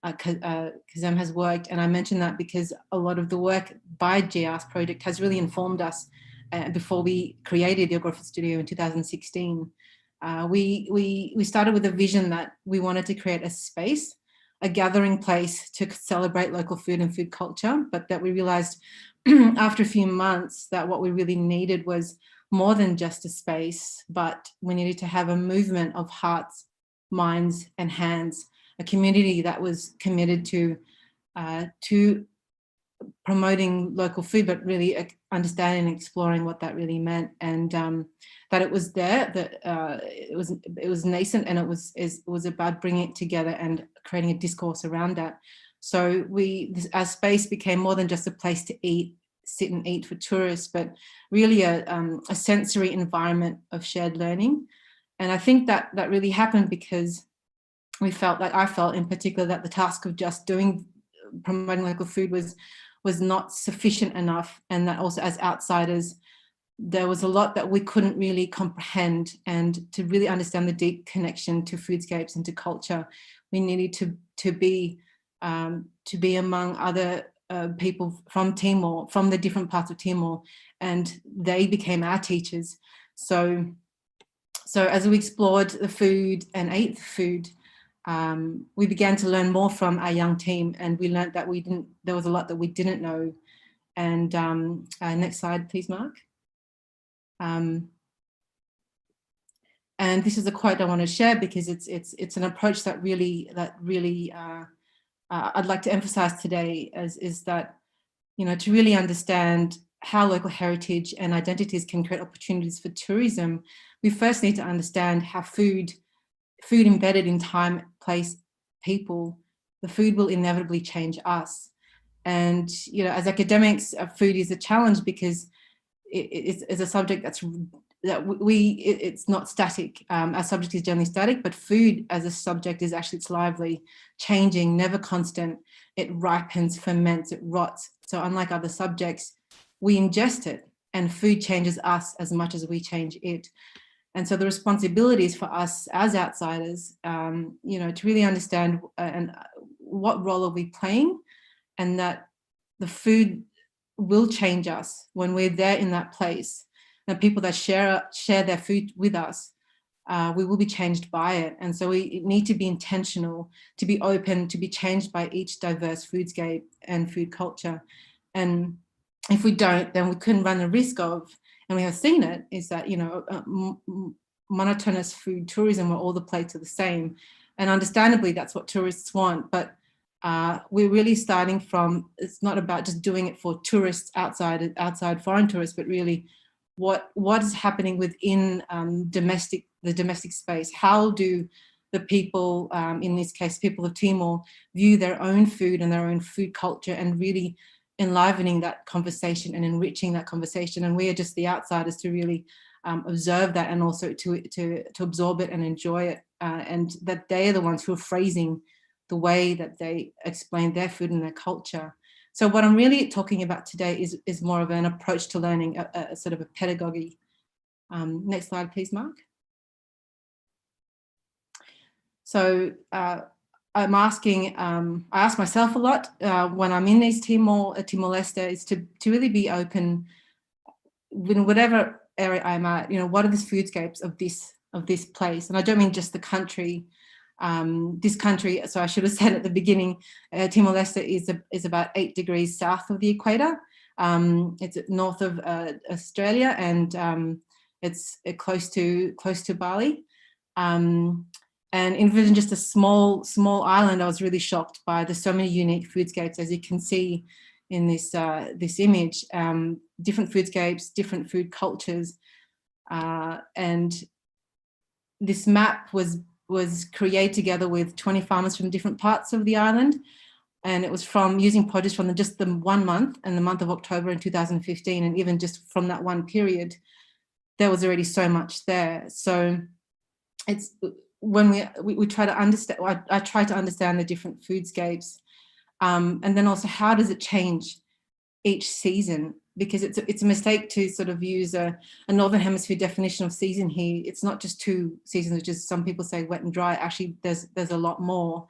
Kazem has worked. And I mention that because a lot of the work by GR's project has really informed us before we created the Agro-Food Studio in 2016. We started with a vision that we wanted to create a space, a gathering place to celebrate local food and food culture, but that we realized after a few months that what we really needed was more than just a space, but we needed to have a movement of hearts, minds, and hands, a community that was committed to promoting local food, but really understanding and exploring what that really meant, and that it was there, that it was nascent, and it was about bringing it together and creating a discourse around that. So our space became more than just a place to eat, sit and eat for tourists, but really a sensory environment of shared learning. And I think that really happened because I felt in particular that the task of just promoting local food was not sufficient enough, and that also as outsiders there was a lot that we couldn't really comprehend, and to really understand the deep connection to foodscapes and to culture, we needed to be among other people from Timor, from the different parts of Timor, and they became our teachers. So as we explored the food and ate the food, we began to learn more from our young team, and we learned that there was a lot that we didn't know. And next slide, please, Mark. And this is a quote I want to share because it's an approach that really I'd like to emphasize today, is that, you know, to really understand how local heritage and identities can create opportunities for tourism, we first need to understand how food embedded in time, place, people, the food will inevitably change us. And, you know, as academics, food is a challenge because it's a subject it's not static. Our subject is generally static, but food as a subject is actually, it's lively, changing, never constant. It ripens, ferments, it rots. So unlike other subjects, we ingest it, and food changes us as much as we change it. And so the responsibility is for us as outsiders, you know, to really understand and what role are we playing, and that the food will change us when we're there in that place. And people that share their food with us, we will be changed by it. And so we need to be intentional, to be open, to be changed by each diverse foodscape and food culture. And if we don't, then we couldn't run the risk of, and we have seen it, is that, you know, monotonous food tourism where all the plates are the same. And understandably, that's what tourists want. But we're really starting from, it's not about just doing it for tourists outside foreign tourists, but really what is happening within the domestic space. How do the people, in this case, people of Timor, view their own food and their own food culture, and really enlivening that conversation and enriching that conversation. And we are just the outsiders to really observe that, and also to absorb it and enjoy it, and that they are the ones who are phrasing the way that they explain their food and their culture. So what I'm really talking about today is more of an approach to learning, a sort of a pedagogy. Next slide, please, Mark. So I'm asking, I ask myself a lot when I'm in these Timor-Leste, is to really be open in whatever area I'm at. You know, what are the foodscapes of this place? And I don't mean just the country. This country, so I should have said at the beginning, Timor-Leste is about 8 degrees south of the equator. It's north of Australia, and it's close to Bali. And even just a small island, I was really shocked by there's so many unique foodscapes, as you can see in this image. Different foodscapes, different food cultures, and this map was created together with 20 farmers from different parts of the island, and it was from using produce from just the 1 month, and the month of October in 2015, and even just from that one period, there was already so much there. So it's when we try to understand, I try to understand the different foodscapes, and then also how does it change each season? because it's a mistake to sort of use a Northern Hemisphere definition of season here. It's not just 2 seasons, which is some people say wet and dry. Actually, there's a lot more.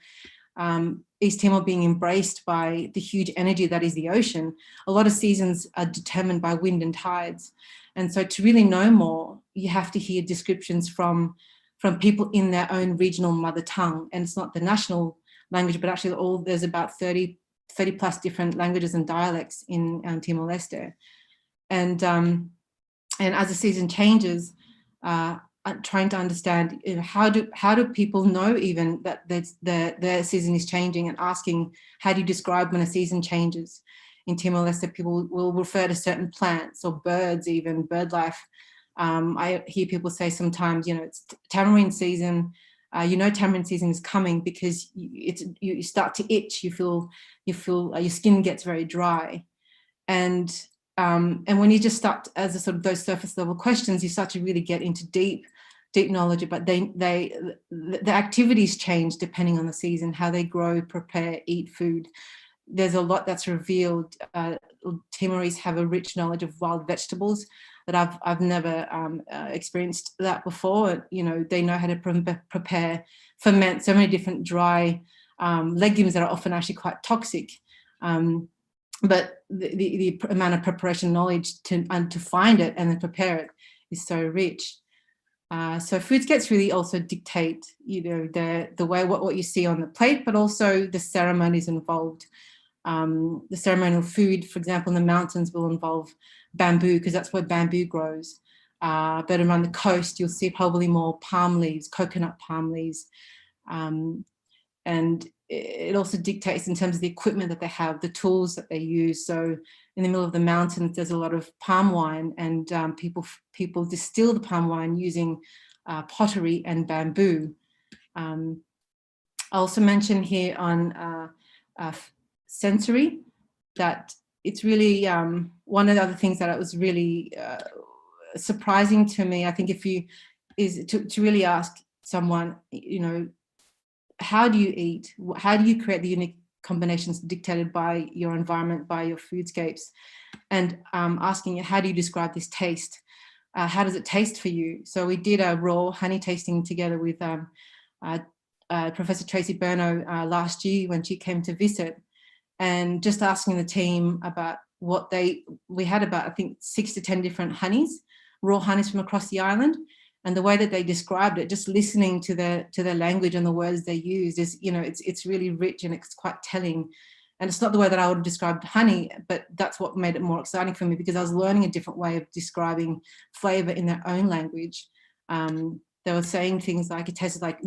East Timor being embraced by the huge energy that is the ocean, a lot of seasons are determined by wind and tides. And so to really know more, you have to hear descriptions from people in their own regional mother tongue. And it's not the national language, but actually there's about 30 plus different languages and dialects in Timor-Leste. And as the season changes, trying to understand, you know, how do people know even that their season is changing, and asking, how do you describe when a season changes? In Timor-Leste, people will refer to certain plants or birds, even bird life. I hear people say sometimes, you know, it's tamarind season. You know, tamarind season is coming because you start to itch. You feel your skin gets very dry, and when you just start as a sort of those surface level questions, you start to really get into deep knowledge. But the activities change depending on the season, how they grow, prepare, eat food. There's a lot that's revealed. Timorese have a rich knowledge of wild vegetables that I've never experienced that before. You know, they know how to prepare, ferment so many different dry legumes that are often actually quite toxic. But the amount of preparation knowledge to find it and then prepare it is so rich. So foodscapes really also dictate, you know, the way what you see on the plate, but also the ceremonies involved. The ceremonial food, for example, in the mountains will involve bamboo, because that's where bamboo grows. But around the coast, you'll see probably more palm leaves, coconut palm leaves. And it also dictates in terms of the equipment that they have, the tools that they use. So in the middle of the mountains, there's a lot of palm wine, and people distill the palm wine using pottery and bamboo. I also mentioned here on sensory that it's really one of the other things that was really surprising to me, I think, is to really ask someone, you know, how do you eat? How do you create the unique combinations dictated by your environment, by your foodscapes? And asking you, how do you describe this taste? How does it taste for you? So we did a raw honey tasting together with Professor Tracy Berno last year when she came to visit, and just asking the team about we had about, I think, 6 to 10 different honeys, raw honeys from across the island. And the way that they described it, just listening to their language and the words they used, is, you know, it's really rich and it's quite telling. And it's not the way that I would have described honey, but that's what made it more exciting for me, because I was learning a different way of describing flavor in their own language. They were saying things like it tasted like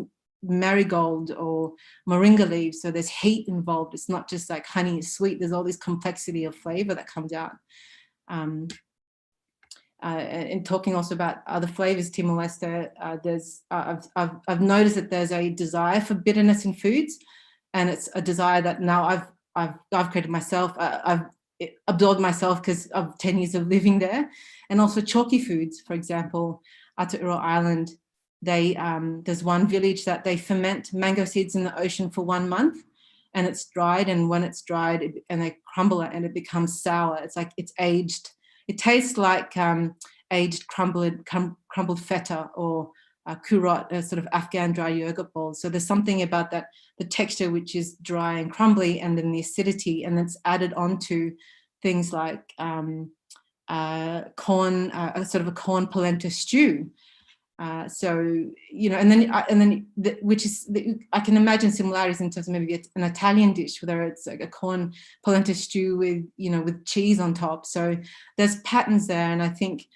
marigold or moringa leaves. So there's heat involved. It's not just like honey is sweet. There's all this complexity of flavor that comes out. And talking also about other flavors, Timor-Leste, I've noticed that there's a desire for bitterness in foods, and it's a desire that now I've created myself. I've absorbed myself because of 10 years of living there. And also chalky foods, for example, Aotearoa Island, there's one village that they ferment mango seeds in the ocean for 1 month, and it's dried. And when it's dried, and they crumble it, and it becomes sour. It's like it's aged. It tastes like aged crumbled feta or kurot, a sort of Afghan dry yogurt bowl. So there's something about that, the texture, which is dry and crumbly, and then the acidity, and it's added onto things like corn, sort of a corn polenta stew. So, you know, and then I can imagine similarities in terms of maybe an Italian dish, whether it's like a corn polenta stew with, you know, with cheese on top. So there's patterns there. And I think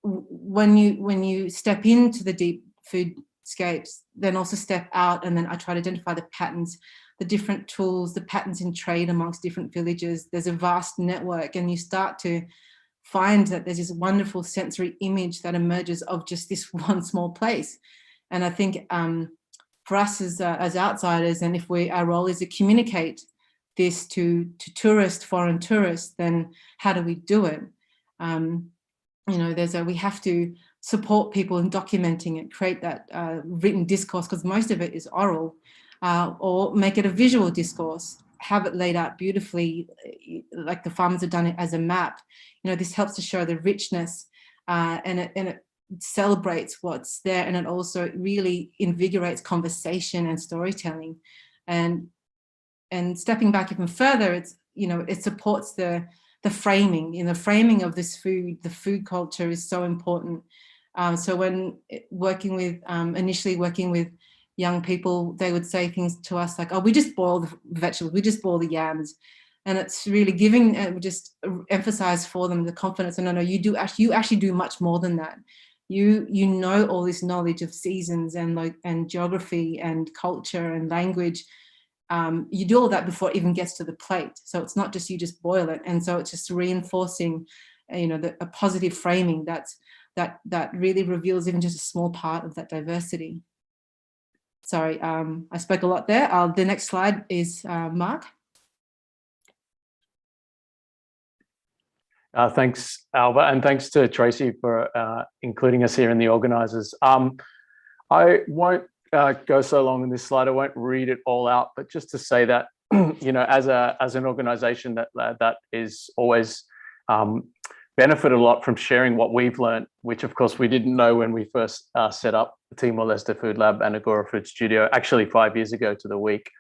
when you step into the deep foodscapes, then also step out, and then I try to identify the patterns, the different tools, the patterns in trade amongst different villages. There's a vast network, and you start to find that there's this wonderful sensory image that emerges of just this one small place. And I think for us as outsiders, and if our role is to communicate this to foreign tourists, then how do we do it? You know, we have to support people in documenting it, create that written discourse, because most of it is oral, or make it a visual discourse. have it laid out beautifully, like the farmers have done it as a map. This helps to show the richness, and it celebrates what's there, and it also really invigorates conversation and storytelling. And stepping back even further, it's it supports the framing. In the framing of this food, the food culture is so important. So when initially working with young people, they would say things to us like, "Oh, we just boil the vegetables, we just boil the yams," and it's really giving, just emphasize for them the confidence. And no, you actually do much more than that. You know all this knowledge of seasons and geography and culture and language. You do all that before it even gets to the plate. So it's not just you just boil it, and so it's just reinforcing, a positive framing that really reveals even just a small part of that diversity. Sorry, I spoke a lot there. The next slide is Mark. Thanks, Alba, and thanks to Tracy for including us here in the organisers. I won't go so long in this slide. I won't read it all out, but just to say that, as an organisation that is always benefited a lot from sharing what we've learned, which of course we didn't know when we first set up the Timor-Leste Food Lab and Agora Food Studio, actually 5 years ago to the week.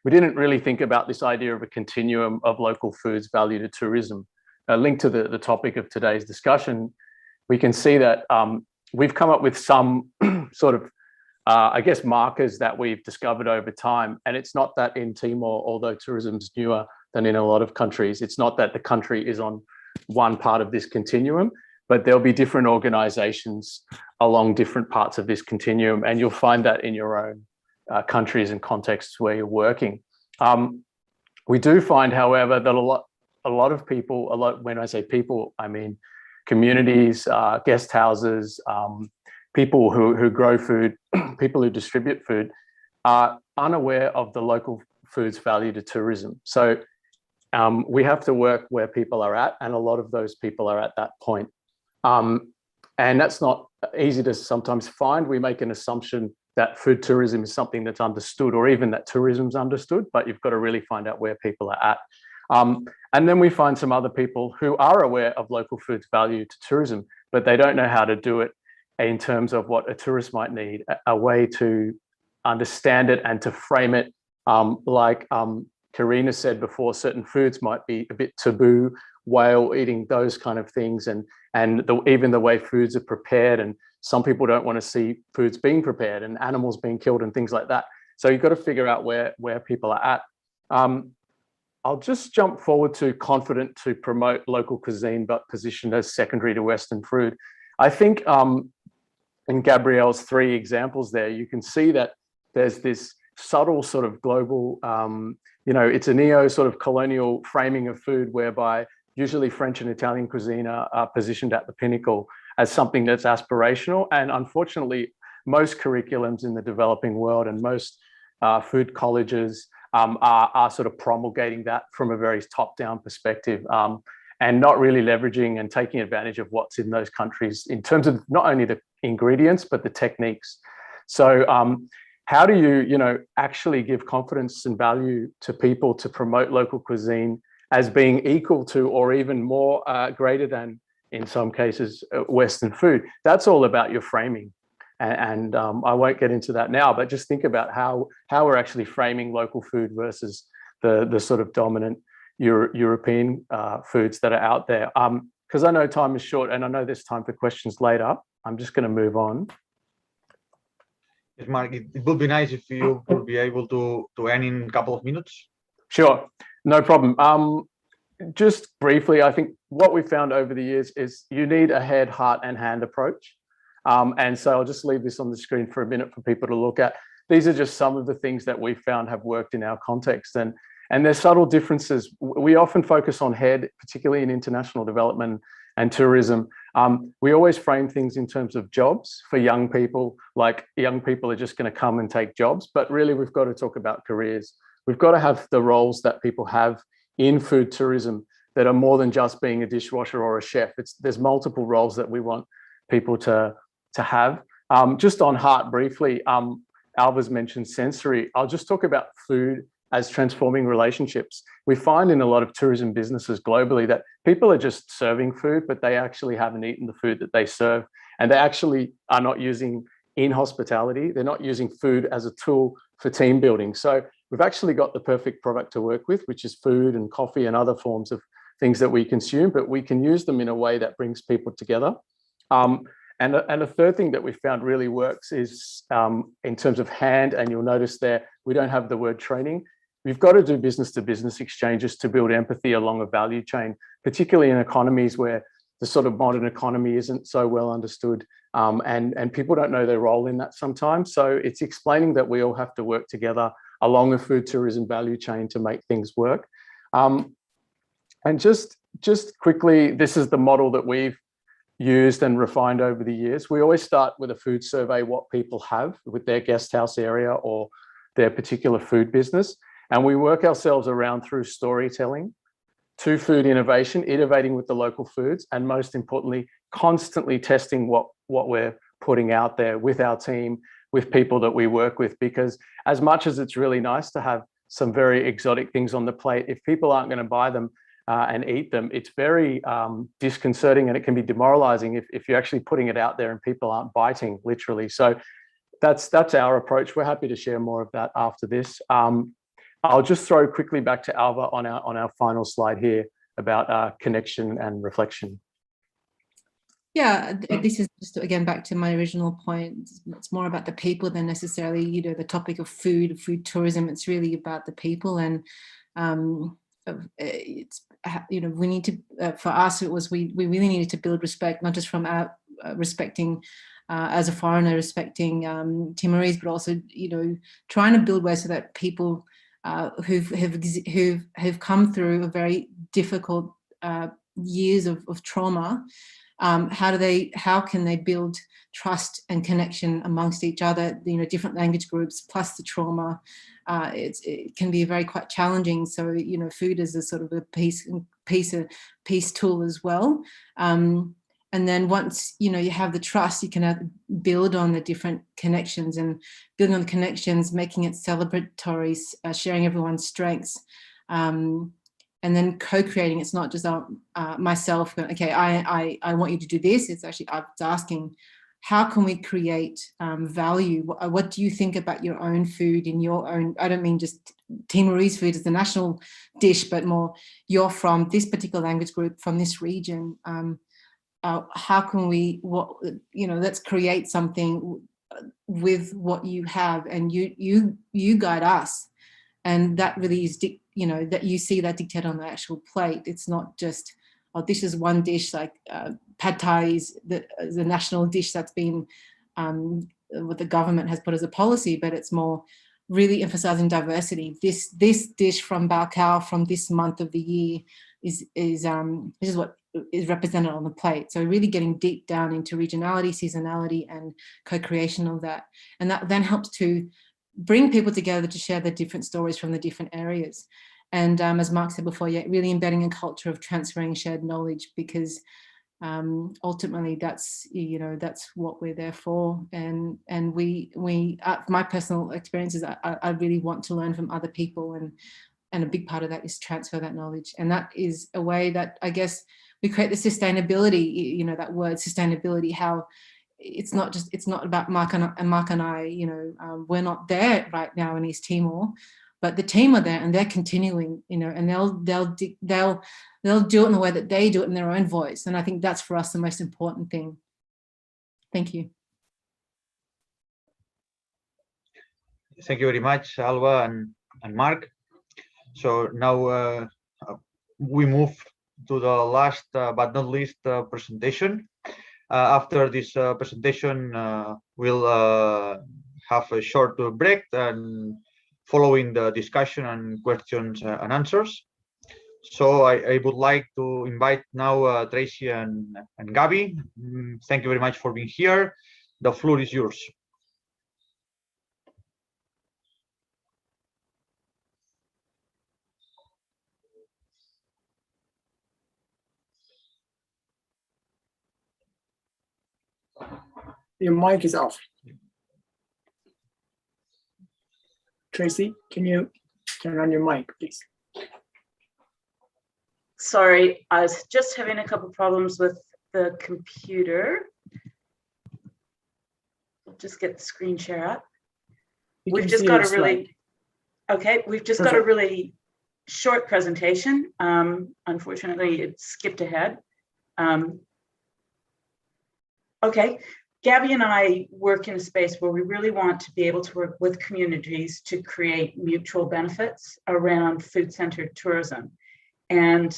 We didn't really think about this idea of a continuum of local foods value to tourism. Linked to the topic of today's discussion, we can see that we've come up with some sort of, markers that we've discovered over time. And it's not that in Timor, although tourism's newer than in a lot of countries, it's not that the country is on one part of this continuum, but there'll be different organizations along different parts of this continuum. And you'll find that in your own countries and contexts where you're working. We do find, however, that a lot of people, when I say people, I mean communities, guest houses, people who grow food, people who distribute food, are unaware of the local foods value to tourism. So we have to work where people are at, and a lot of those people are at that point. And that's not easy to sometimes find. We make an assumption that food tourism is something that's understood, or even that tourism's understood, but you've got to really find out where people are at. And then we find some other people who are aware of local foods value to tourism, but they don't know how to do it in terms of what a tourist might need, a way to understand it and to frame it. Like Karina said before, certain foods might be a bit taboo, whale eating, those kind of things, and even the way foods are prepared. And some people don't want to see foods being prepared and animals being killed and things like that. So you've got to figure out where people are at. I'll just jump forward to confident to promote local cuisine, but positioned as secondary to Western food. I think in Gabrielle's 3 examples there, you can see that there's this subtle sort of global, it's a neo sort of colonial framing of food, whereby usually French and Italian cuisine are positioned at the pinnacle as something that's aspirational. And unfortunately, most curriculums in the developing world and most food colleges are sort of promulgating that from a very top-down perspective, and not really leveraging and taking advantage of what's in those countries in terms of not only the ingredients, but the techniques. So how do you, actually give confidence and value to people to promote local cuisine as being equal to, or even more greater than, in some cases, Western food? That's all about your framing. And I won't get into that now, but just think about how we're actually framing local food versus the sort of dominant European foods that are out there. Because I know time is short, and I know there's time for questions later. I'm just going to move on. Yes, Mark, it would be nice if you would be able to end in a couple of minutes. Sure, no problem. Just briefly, I think what we found over the years is you need a head, heart, and hand approach. And so I'll just leave this on the screen for a minute for people to look at. These are just some of the things that we found have worked in our context. And there's subtle differences. We often focus on head, particularly in international development and tourism. We always frame things in terms of jobs for young people, like young people are just going to come and take jobs. But really, we've got to talk about careers. We've got to have the roles that people have in food tourism that are more than just being a dishwasher or a chef. There's multiple roles that we want people to have. Just on heart briefly, Alva's mentioned sensory. I'll just talk about food as transforming relationships. We find in a lot of tourism businesses globally that people are just serving food, but they actually haven't eaten the food that they serve. And they actually are not using, in hospitality, they're not using food as a tool for team building. So we've actually got the perfect product to work with, which is food and coffee and other forms of things that we consume, but we can use them in a way that brings people together. And a third thing that we found really works is in terms of hand, and you'll notice there, we don't have the word training. We've got to do business-to-business exchanges to build empathy along a value chain, particularly in economies where the sort of modern economy isn't so well understood, and people don't know their role in that sometimes. So it's explaining that we all have to work together along a food tourism value chain to make things work. And just quickly, this is the model that we've used and refined over the years. We always start with a food survey, what people have with their guest house area or their particular food business. And we work ourselves around through storytelling to food innovation, innovating with the local foods, and most importantly, constantly testing what we're putting out there with our team, with people that we work with. Because as much as it's really nice to have some very exotic things on the plate, if people aren't going to buy them and eat them, it's very disconcerting, and it can be demoralizing if you're actually putting it out there and people aren't biting, literally. So that's our approach. We're happy to share more of that after this. I'll just throw quickly back to Alva on our final slide here about connection and reflection. Yeah, this is just, again, back to my original point. It's more about the people than necessarily, the topic of food tourism. It's really about the people. And it's, we need to, for us, it was, we really needed to build respect, not just from our respecting, as a foreigner, respecting Timorese, but also, trying to build ways so that people who've come through a very difficult years of trauma, how can they build trust and connection amongst each other, different language groups plus the trauma. It can be very quite challenging. So, food is a sort of a peace tool as well. And then once, you have the trust, you can build on the different connections, and building on the connections, making it celebratory, sharing everyone's strengths. And then co-creating. It's not just myself going, okay, I want you to do this. It's actually, I was asking, how can we create value? What do you think about your own food in your own, I don't mean just Timorese food as the national dish, but more, you're from this particular language group, from this region. How can we, let's create something with what you have, and you guide us. And that really is, that you see that dictated on the actual plate. It's not just, this is one dish, like pad thai is the national dish that's been what the government has put as a policy, but it's more really emphasizing diversity. This dish from Baikal from this month of the year is what is represented on the plate. So really getting deep down into regionality, seasonality, and co-creation of that. And that then helps to bring people together to share the different stories from the different areas. And as Mark said before, really embedding a culture of transferring shared knowledge, because ultimately that's what we're there for. And we my personal experience is I really want to learn from other people, and a big part of that is transfer that knowledge. And that is a way that I guess we create the sustainability, that word sustainability, how it's not about Mark and I, we're not there right now in East Timor, but the team are there, and they're continuing, and they'll do it in the way that they do it in their own voice. And I think that's for us the most important thing. Thank you. Thank you very much, Alva and Mark. So now we move to the last but not least presentation. After this presentation, we'll have a short break, and following the discussion and questions and answers. So I would like to invite now Tracy and Gabby. Thank you very much for being here. The floor is yours. Your mic is off. Tracy, can you Turn on your mic, please. Sorry, I was just having a couple problems with the computer. I'll just get the screen share up. We've just got a really, okay, we've just got a really short presentation. Unfortunately, it skipped ahead. Okay, Gabby and I work in a space where we really want to be able to work with communities to create mutual benefits around food-centered tourism. And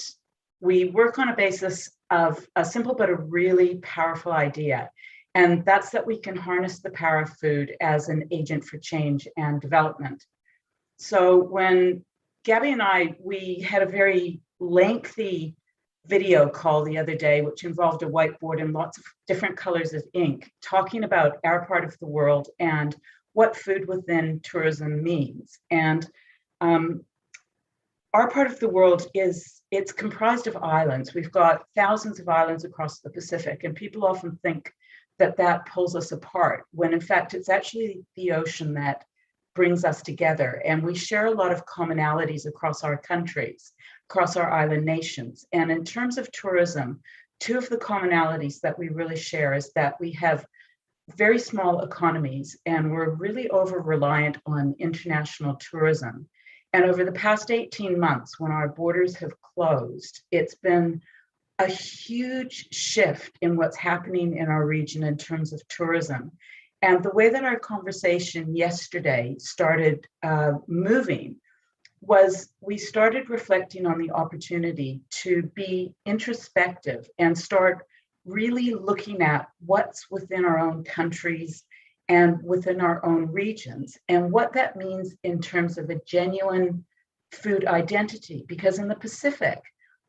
we work on a basis of a simple but a really powerful idea. And that's that we can harness the power of food as an agent for change and development. So when Gabby and we had a very lengthy video call the other day, which involved a whiteboard and lots of different colors of ink, talking about our part of the world and what food within tourism means. And our part of the world it's comprised of islands. We've got thousands of islands across the Pacific, and people often think that that pulls us apart, when in fact, it's actually the ocean that brings us together. And we share a lot of commonalities across our countries, across our island nations. And in terms of tourism, two of the commonalities that we really share is that we have very small economies and we're really over-reliant on international tourism. And over the past 18 months, when our borders have closed, it's been a huge shift in what's happening in our region in terms of tourism. And the way that our conversation yesterday started moving was we started reflecting on the opportunity to be introspective and start really looking at what's within our own countries and within our own regions, and what that means in terms of a genuine food identity. Because in the Pacific,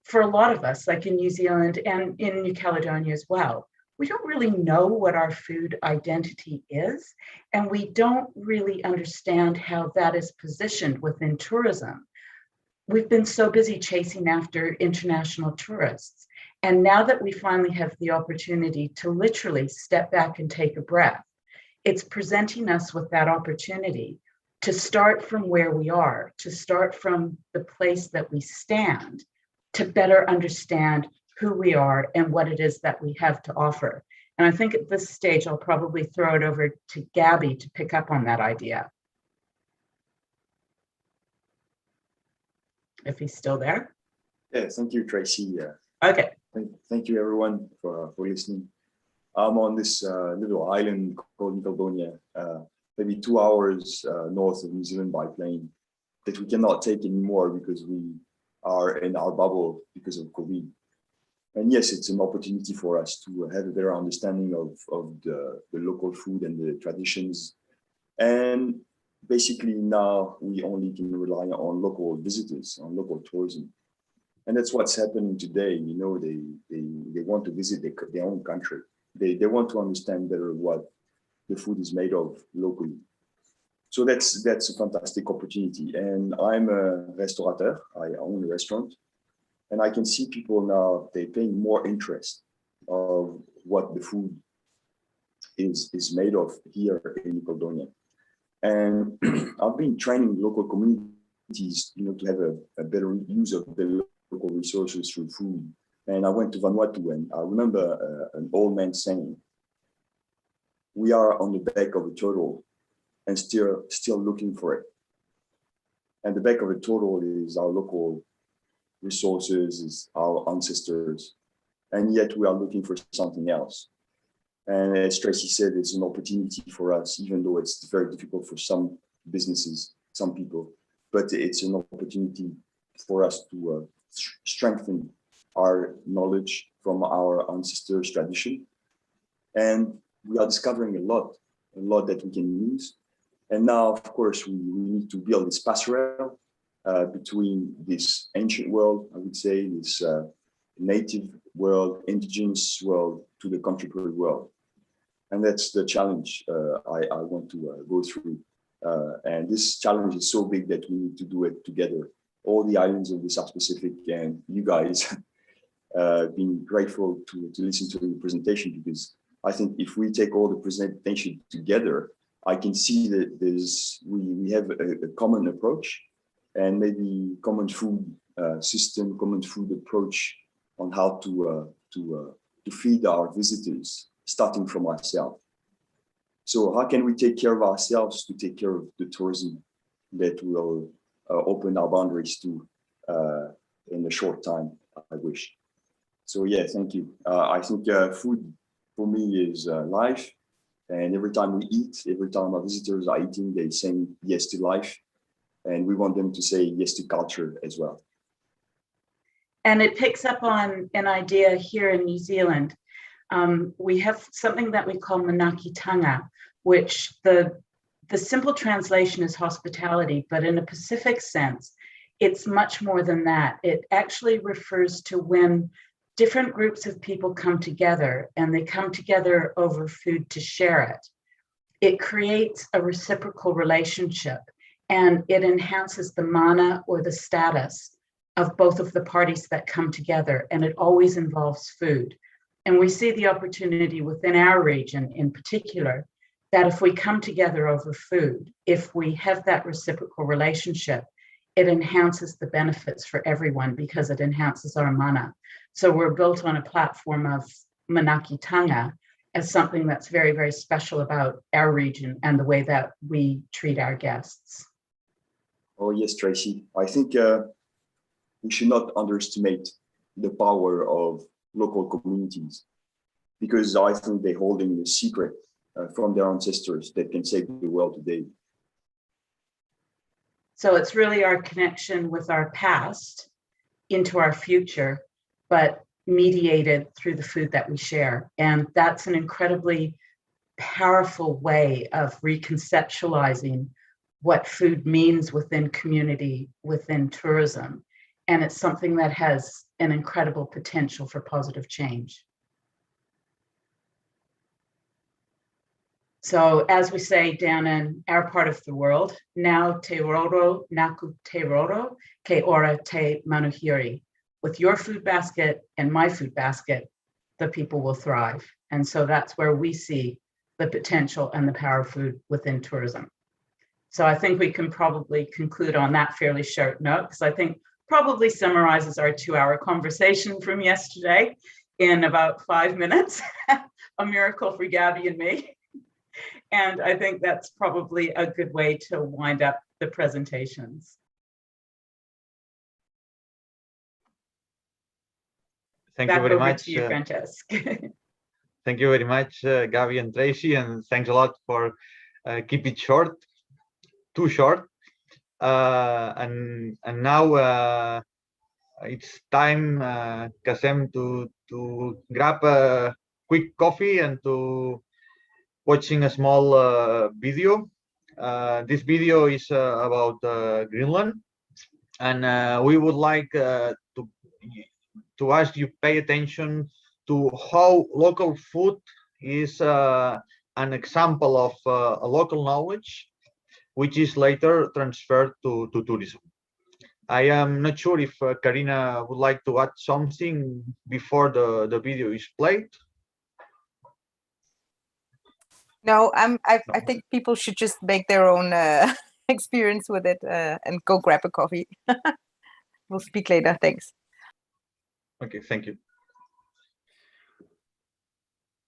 for a lot of us, like in New Zealand and in New Caledonia as well, we don't really know what our food identity is, and we don't really understand how that is positioned within tourism. We've been so busy chasing after international tourists. And now that we finally have the opportunity to literally step back and take a breath, it's presenting us with that opportunity to start from where we are, to start from the place that we stand, to better understand who we are and what it is that we have to offer. And I think at this stage, I'll probably throw it over to Gabby to pick up on that idea. If he's still there. Yeah, thank you, Tracy. Okay. Thank you, everyone, for listening. I'm on this little island called New Caledonia, maybe 2 hours north of New Zealand by plane, that we cannot take anymore because we are in our bubble because of COVID. And yes, it's an opportunity for us to have a better understanding of the local food and the traditions. And basically now we only can rely on local visitors, on local tourism. And that's what's happening today. You know, they want to visit their own country. They want to understand better what the food is made of locally. So that's a fantastic opportunity. And I'm a restaurateur. I own a restaurant. And I can see people now, they're paying more interest of what the food is made of here in New Caledonia. And I've been training local communities, you know, to have a better use of the local resources through food. And I went to Vanuatu, and I remember an old man saying, "We are on the back of a turtle and still looking for it." And the back of a turtle is our local resources, is our ancestors, and yet we are looking for something else. And as Tracy said, it's an opportunity for us, even though it's very difficult for some businesses, some people, but it's an opportunity for us to strengthen our knowledge from our ancestors' tradition. And we are discovering a lot that we can use. And now, of course, we need to build this passerelle between this ancient world, I would say, this native world, indigenous world, to the contemporary world. And that's the challenge I want to go through. And this challenge is so big that we need to do it together. All the islands of the South Pacific, and you guys being grateful to listen to the presentation, because I think if we take all the presentation together, I can see that we have a common approach, and maybe common food system, common food approach on how to feed our visitors, starting from ourselves. So how can we take care of ourselves to take care of the tourism that will open our boundaries to in a short time, I wish. So yeah, thank you. I think food for me is life. And every time we eat, every time our visitors are eating, they say yes to life. And we want them to say yes to culture as well. And it picks up on an idea here in New Zealand. We have something that we call manakitanga, which the simple translation is hospitality, but in a Pacific sense, it's much more than that. It actually refers to when different groups of people come together and they come together over food to share it. It creates a reciprocal relationship and it enhances the mana or the status of both of the parties that come together, and it always involves food. And we see the opportunity within our region in particular that if we come together over food, if we have that reciprocal relationship, it enhances the benefits for everyone because it enhances our mana. So we're built on a platform of manakitanga as something that's very, very special about our region and the way that we treat our guests. Oh yes, Tracy. I think we should not underestimate the power of local communities, because I think they're holding a secret from their ancestors that can save the world today. So it's really our connection with our past into our future, but mediated through the food that we share. And that's an incredibly powerful way of reconceptualizing what food means within community, within tourism. And it's something that has an incredible potential for positive change. So as we say down in our part of the world, now te roro, naku te roro, ke ora te manuhiri. With your food basket and my food basket, the people will thrive. And so that's where we see the potential and the power of food within tourism. So I think we can probably conclude on that fairly short note, because I think probably summarizes our 2-hour conversation from yesterday in about 5 minutes, a miracle for Gabby and me. And I think that's probably a good way to wind up the presentations. Thank Back you very over much. to you, Francesc. Thank you very much, Gabby and Tracy, and thanks a lot for keep it short, too short. And now it's time, Kasem, to grab a quick coffee and to watching a small video. This video is about Greenland, and we would like to ask you pay attention to how local food is an example of a local knowledge, which is later transferred to tourism. I am not sure if Karina would like to add something before the video is played. No, I think people should just make their own experience with it and go grab a coffee. We'll speak later. Thanks. Okay, thank you.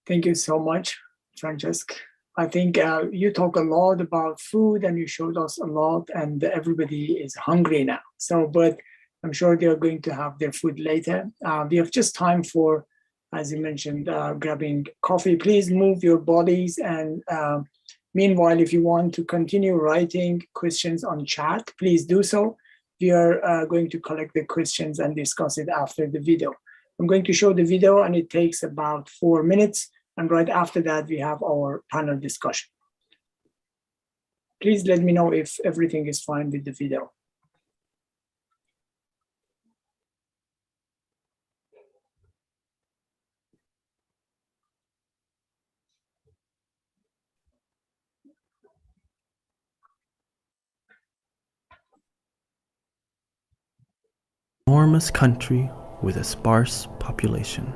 Thank you so much, Francesc. I think you talk a lot about food and you showed us a lot, and everybody is hungry now. So, but I'm sure they're going to have their food later. We have just time for, as you mentioned, grabbing coffee. Please move your bodies. And meanwhile, if you want to continue writing questions on chat, please do so. We are going to collect the questions and discuss it after the video. I'm going to show the video and it takes about 4 minutes. And right after that, we have our panel discussion. Please let me know if everything is fine with the video. Enormous country with a sparse population.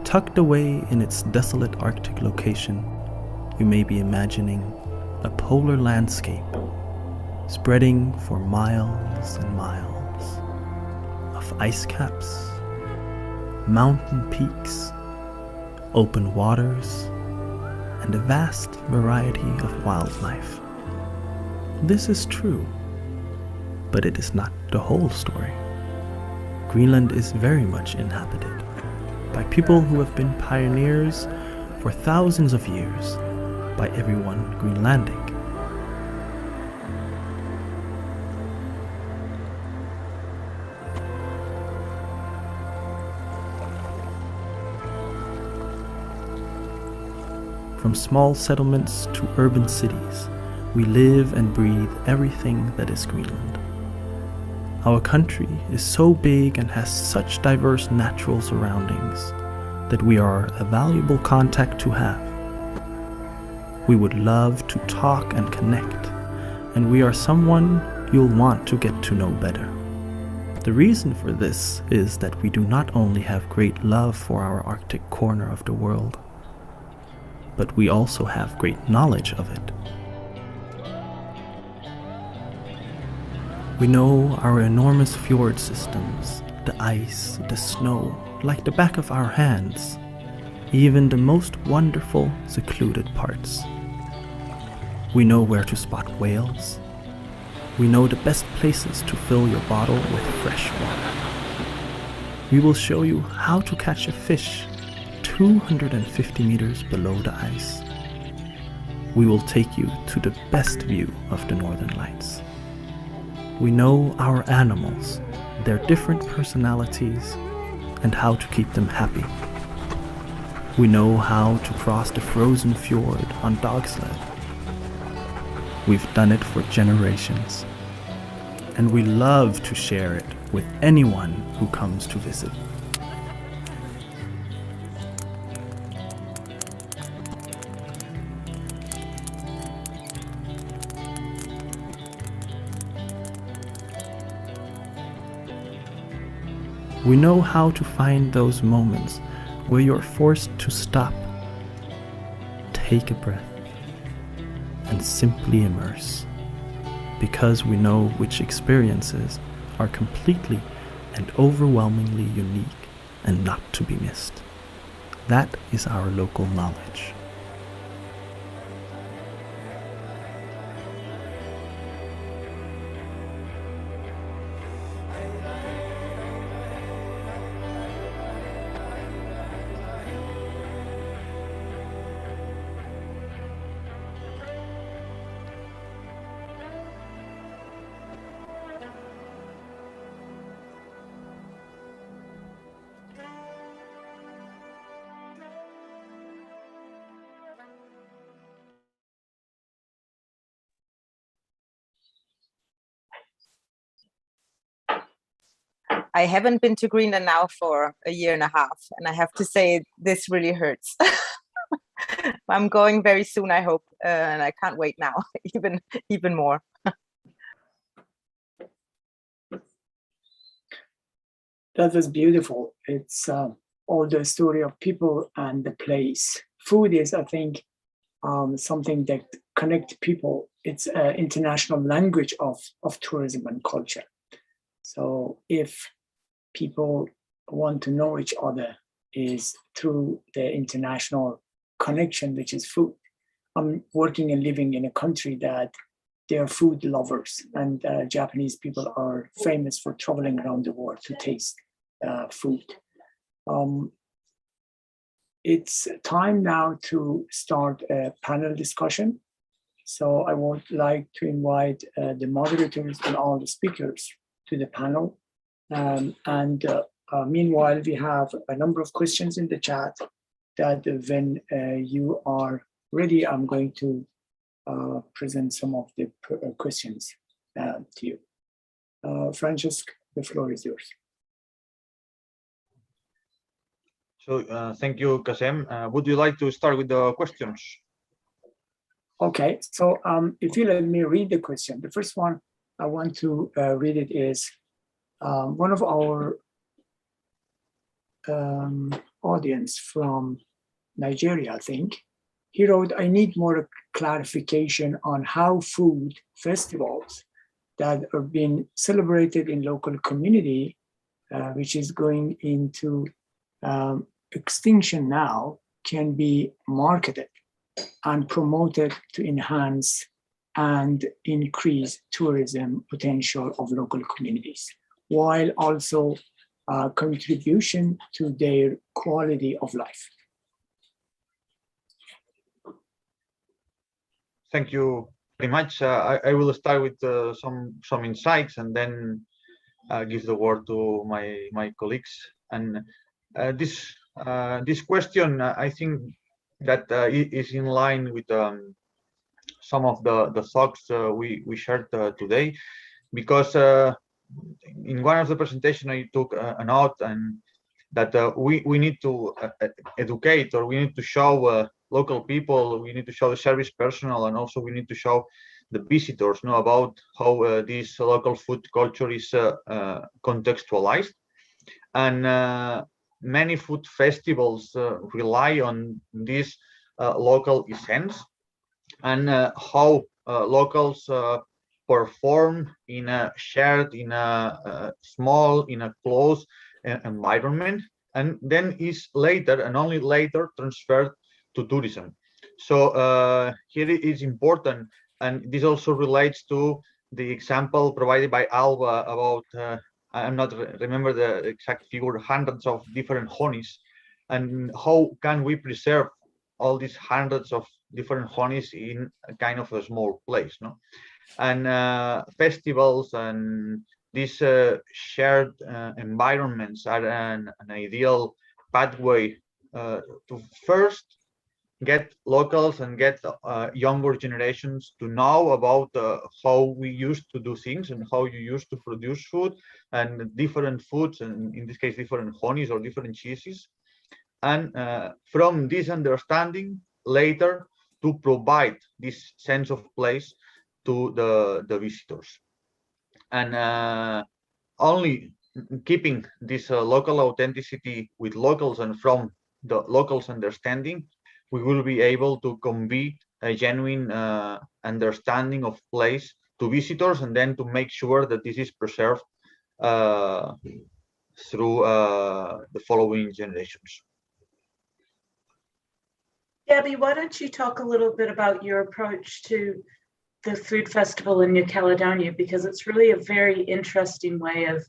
Tucked away in its desolate Arctic location, you may be imagining a polar landscape spreading for miles and miles of ice caps, mountain peaks, open waters, and a vast variety of wildlife. This is true, but it is not the whole story. Greenland is very much inhabited by people who have been pioneers for thousands of years by everyone Greenlandic. From small settlements to urban cities, we live and breathe everything that is Greenland. Our country is so big and has such diverse natural surroundings that we are a valuable contact to have. We would love to talk and connect, and we are someone you'll want to get to know better. The reason for this is that we do not only have great love for our Arctic corner of the world, but we also have great knowledge of it. We know our enormous fjord systems, the ice, the snow, like the back of our hands, even the most wonderful, secluded parts. We know where to spot whales. We know the best places to fill your bottle with fresh water. We will show you how to catch a fish 250 meters below the ice. We will take you to the best view of the Northern Lights. We know our animals, their different personalities, and how to keep them happy. We know how to cross the frozen fjord on dog sled. We've done it for generations, and we love to share it with anyone who comes to visit. We know how to find those moments where you're forced to stop, take a breath, and simply immerse, because we know which experiences are completely and overwhelmingly unique and not to be missed. That is our local knowledge. I haven't been to Greenland now for a year and a half, and I have to say this really hurts. I'm going very soon, I hope, and I can't wait now, even more. That was beautiful. It's all the story of people and the place. Food is, I think, something that connects people. It's an international language of tourism and culture. So if people want to know each other, is through the international connection, which is food. I'm working and living in a country that they are food lovers, and Japanese people are famous for traveling around the world to taste food. It's time now to start a panel discussion. So I would like to invite the moderators and all the speakers to the panel. Meanwhile, we have a number of questions in the chat that when you are ready, I'm going to present some of the questions to you. Francesc, the floor is yours. So thank you, Kasem. Would you like to start with the questions? Okay, so if you let me read the question, the first one I want to read it is one of our audience from Nigeria, I think. He wrote, I need more clarification on how food festivals that are being celebrated in local community, which is going into extinction now, can be marketed and promoted to enhance and increase tourism potential of local communities, while also contribution to their quality of life. Thank you very much. I will start with some insights and then give the word to my colleagues. And this question, I think that is in line with some of the thoughts we shared today, because in one of the presentation I took a note and that we need to educate, or we need to show local people, we need to show the service personnel, and also we need to show the visitors know about how this local food culture is contextualized. And many food festivals rely on this local essence, and how locals perform in a shared, in a small, in a close environment, and then is later and only later transferred to tourism. So here it is important, and this also relates to the example provided by Alba about I'm not remember the exact figure, hundreds of different honeys, and how can we preserve all these hundreds of different honeys in a kind of a small place, no? And festivals and these shared environments are an ideal pathway to first get locals and get younger generations to know about how we used to do things and how you used to produce food and different foods, and in this case different honeys or different cheeses. And from this understanding later to provide this sense of place to the visitors. And only keeping this local authenticity with locals and from the locals' understanding, we will be able to convey a genuine understanding of place to visitors, and then to make sure that this is preserved through the following generations. Gabby, why don't you talk a little bit about your approach to the food festival in New Caledonia, because it's really a very interesting way of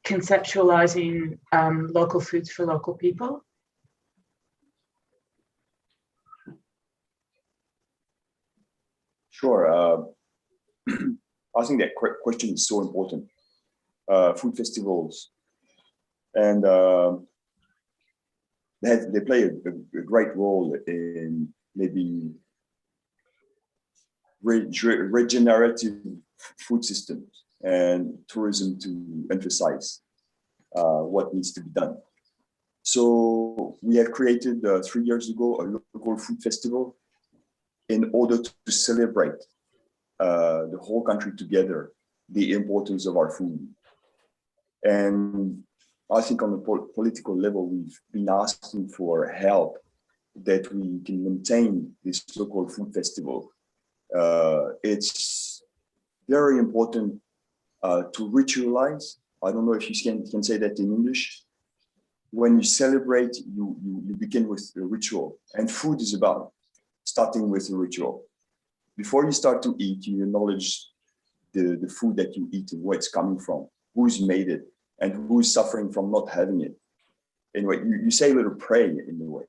conceptualizing local foods for local people. Sure. I think that question is so important. Food festivals, and they play a great role in maybe regenerative food systems and tourism to emphasize what needs to be done. So we have created 3 years ago a local food festival in order to celebrate the whole country together, the importance of our food. And I think on the political level, we've been asking for help that we can maintain this local food festival. It's very important to ritualize. I don't know if you can say that in English. When you celebrate, you begin with a ritual, and food is about starting with a ritual. Before you start to eat, you acknowledge the food that you eat and where it's coming from, who's made it, and who's suffering from not having it. Anyway, you say a little prayer in a way.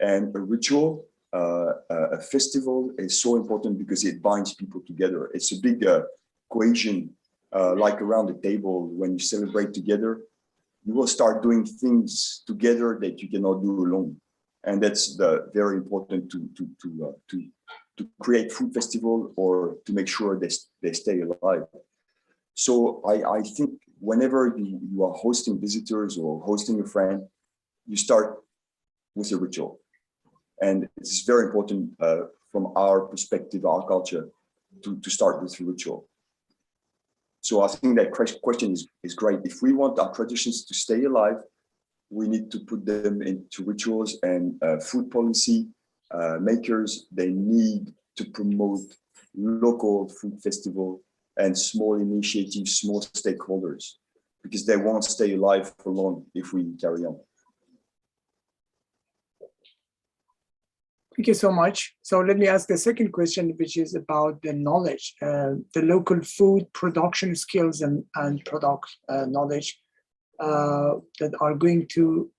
And a ritual, a festival is so important because it binds people together. It's a big cohesion, like around the table. When you celebrate together, you will start doing things together that you cannot do alone. And that's very important to create food festival, or to make sure they stay alive. So I think whenever you are hosting visitors or hosting a friend, you start with a ritual. And it's very important from our perspective, our culture, to start with a ritual. So I think that question is great. If we want our traditions to stay alive, we need to put them into rituals, and food policy makers, they need to promote local food festival and small initiatives, small stakeholders, because they won't stay alive for long if we carry on. Thank you so much. So let me ask the second question, which is about the knowledge, the local food production skills and product knowledge that are going to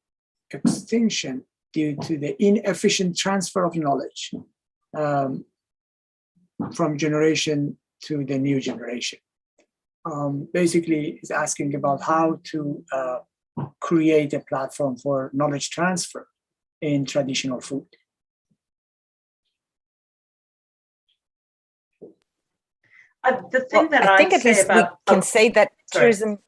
extinction due to the inefficient transfer of knowledge from generation to the new generation. Basically, it's asking about how to create a platform for knowledge transfer in traditional food. The thing that I think I'd at say least about we can say that sorry. tourism.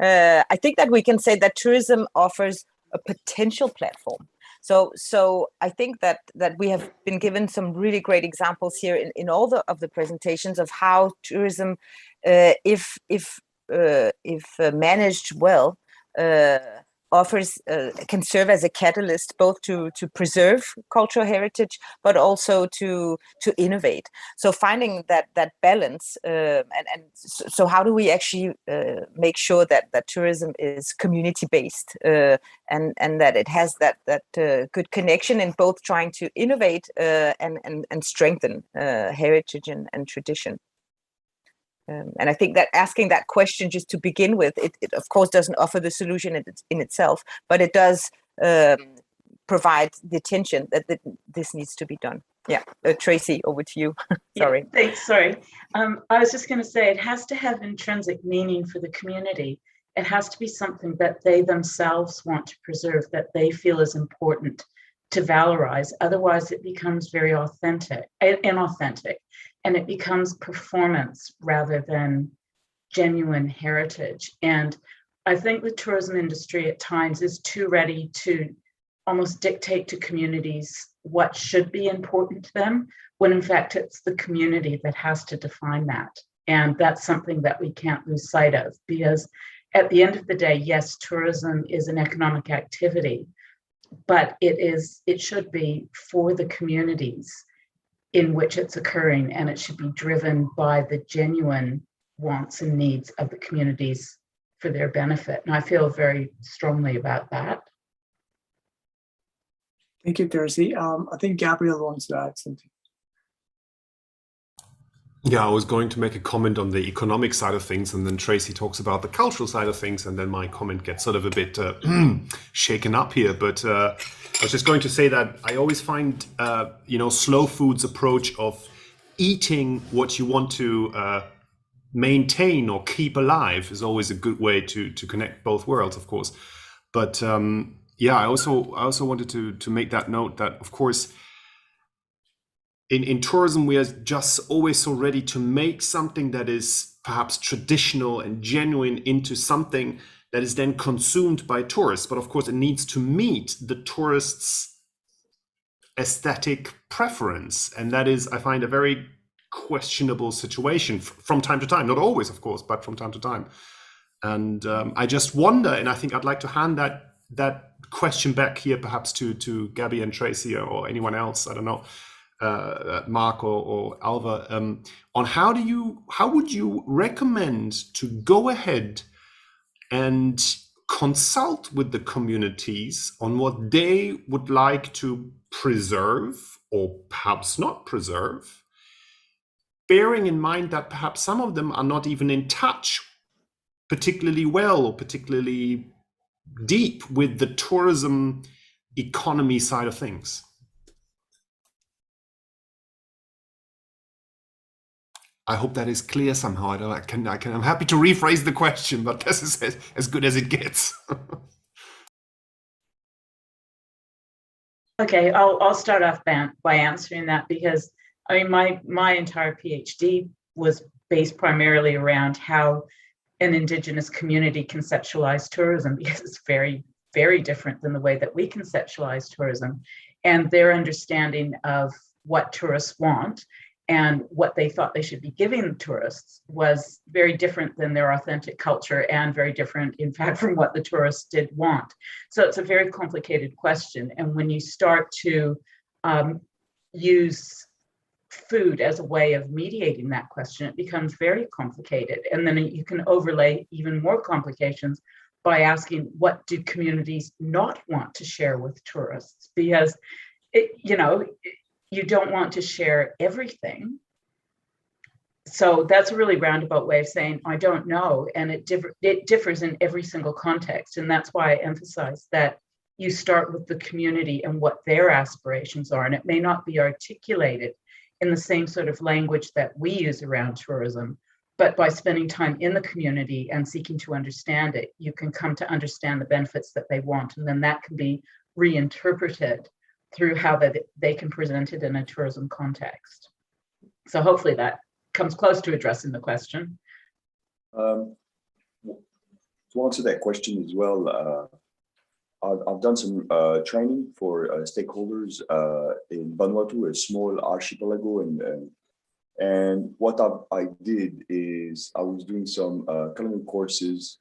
I think that we can say that tourism offers a potential platform. So I think that we have been given some really great examples here in all of the presentations of how tourism, if managed well, can serve as a catalyst both to preserve cultural heritage, but also to innovate. So finding that balance, so how do we actually make sure that tourism is community based and that it has that good connection in both trying to innovate and strengthen heritage and tradition. And I think that asking that question just to begin with, it of course doesn't offer the solution in itself, but it does provide the attention that this needs to be done. Yeah, Tracy, over to you. Sorry. Yeah, thanks. Sorry. I was just going to say it has to have intrinsic meaning for the community. It has to be something that they themselves want to preserve, that they feel is important to valorize. Otherwise, it becomes very inauthentic. And it becomes performance rather than genuine heritage. And I think the tourism industry at times is too ready to almost dictate to communities what should be important to them, when in fact it's the community that has to define that. And that's something that we can't lose sight of, because at the end of the day, yes, tourism is an economic activity, but it should be for the communities in which it's occurring, and it should be driven by the genuine wants and needs of the communities for their benefit. And I feel very strongly about that. Thank you, Darcy. I think Gabriel wants to add something. Yeah, I was going to make a comment on the economic side of things, and then Tracy talks about the cultural side of things, and then my comment gets sort of a bit shaken up here. But I was just going to say that I always find, slow food's approach of eating what you want to maintain or keep alive is always a good way to connect both worlds, of course. But I also wanted to make that note that, of course, in tourism, we are just always so ready to make something that is perhaps traditional and genuine into something that is then consumed by tourists. But of course, it needs to meet the tourists' aesthetic preference. And that is, I find, a very questionable situation from time to time. Not always, of course, but from time to time. And I just wonder, and I think I'd like to hand that question back here perhaps to Gabby and Tracy or anyone else, I don't know, Mark or Alva, on how would you recommend to go ahead and consult with the communities on what they would like to preserve or perhaps not preserve, bearing in mind that perhaps some of them are not even in touch particularly well or particularly deep with the tourism economy side of things? I hope that is clear somehow. I'm happy to rephrase the question, but this is as good as it gets. Okay, I'll start off by answering that, because I mean my entire PhD was based primarily around how an Indigenous community conceptualized tourism, because it's very, very different than the way that we conceptualize tourism, and their understanding of what tourists want and what they thought they should be giving tourists was very different than their authentic culture, and very different, in fact, from what the tourists did want. So it's a very complicated question. And when you start to use food as a way of mediating that question, it becomes very complicated. And then you can overlay even more complications by asking, what do communities not want to share with tourists? Because you don't want to share everything. So that's a really roundabout way of saying, I don't know. And it differs in every single context. And that's why I emphasize that you start with the community and what their aspirations are. And it may not be articulated in the same sort of language that we use around tourism, but by spending time in the community and seeking to understand it, you can come to understand the benefits that they want. And then that can be reinterpreted through how they can present it in a tourism context. So hopefully that comes close to addressing the question. To answer that question as well, I've done some training for stakeholders in Vanuatu, a small archipelago, and what I did is I was doing some culinary courses,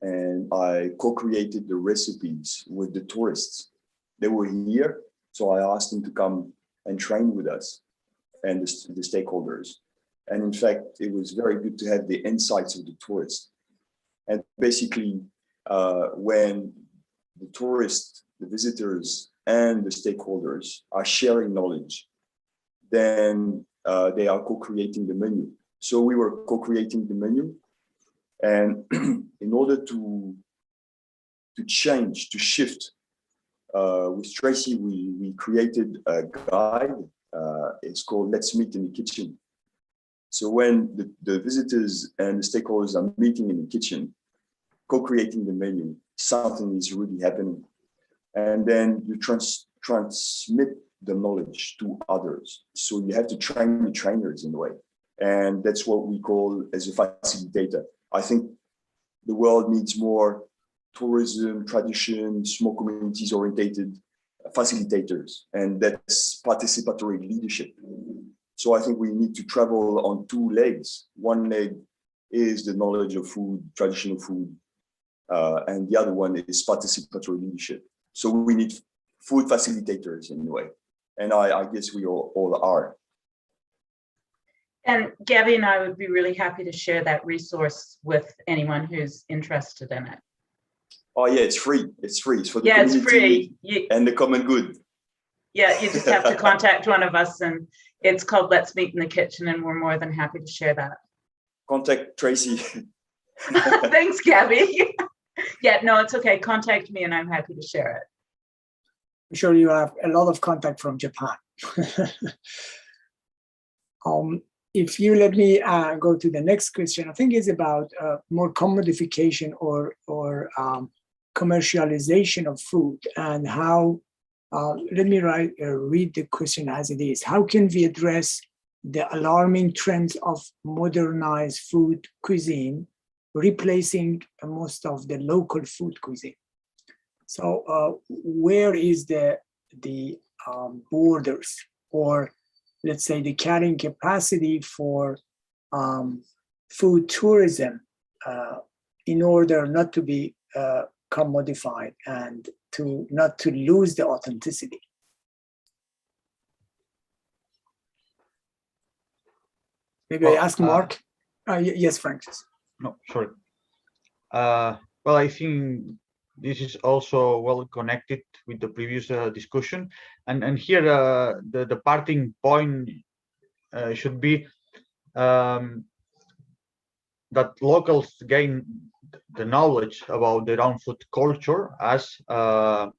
and I co-created the recipes with the tourists. They were here, so I asked them to come and train with us and the stakeholders. And in fact, it was very good to have the insights of the tourists. And basically, when the tourists, the visitors, and the stakeholders are sharing knowledge, then they are co-creating the menu. So we were co-creating the menu, and in order to change, to shift, with Tracy, we created a guide. It's called Let's Meet in the Kitchen. So when the visitors and the stakeholders are meeting in the kitchen, co-creating the menu, something is really happening. And then you transmit the knowledge to others. So you have to train the trainers in a way. And that's what we call as a facilitator. I think the world needs more tourism, tradition, small communities orientated facilitators, and that's participatory leadership. So I think we need to travel on two legs. One leg is the knowledge of food, traditional food, and the other one is participatory leadership. So we need food facilitators in a way, and I guess we all are. And Gabby and I would be really happy to share that resource with anyone who's interested in it. Oh yeah, it's free. It's free. It's for the community. It's free. And the common good. Yeah, you just have to contact one of us, and it's called Let's Meet in the Kitchen, and we're more than happy to share that. Contact Tracy. Thanks, Gabby. Yeah, no, it's okay. Contact me and I'm happy to share it. I'm sure you have a lot of contact from Japan. If you let me go to the next question, I think it's about more commodification or commercialization of food, and how, let me read the question as it is. How can we address the alarming trends of modernized food cuisine, replacing most of the local food cuisine? So where is the borders, or let's say the carrying capacity for food tourism in order not to be commodified and not to lose the authenticity? Maybe I ask Mark. Yes, Francis. No, sorry. Well, I think this is also well connected with the previous discussion, and here the parting point should be that locals gain the knowledge about their own food culture as a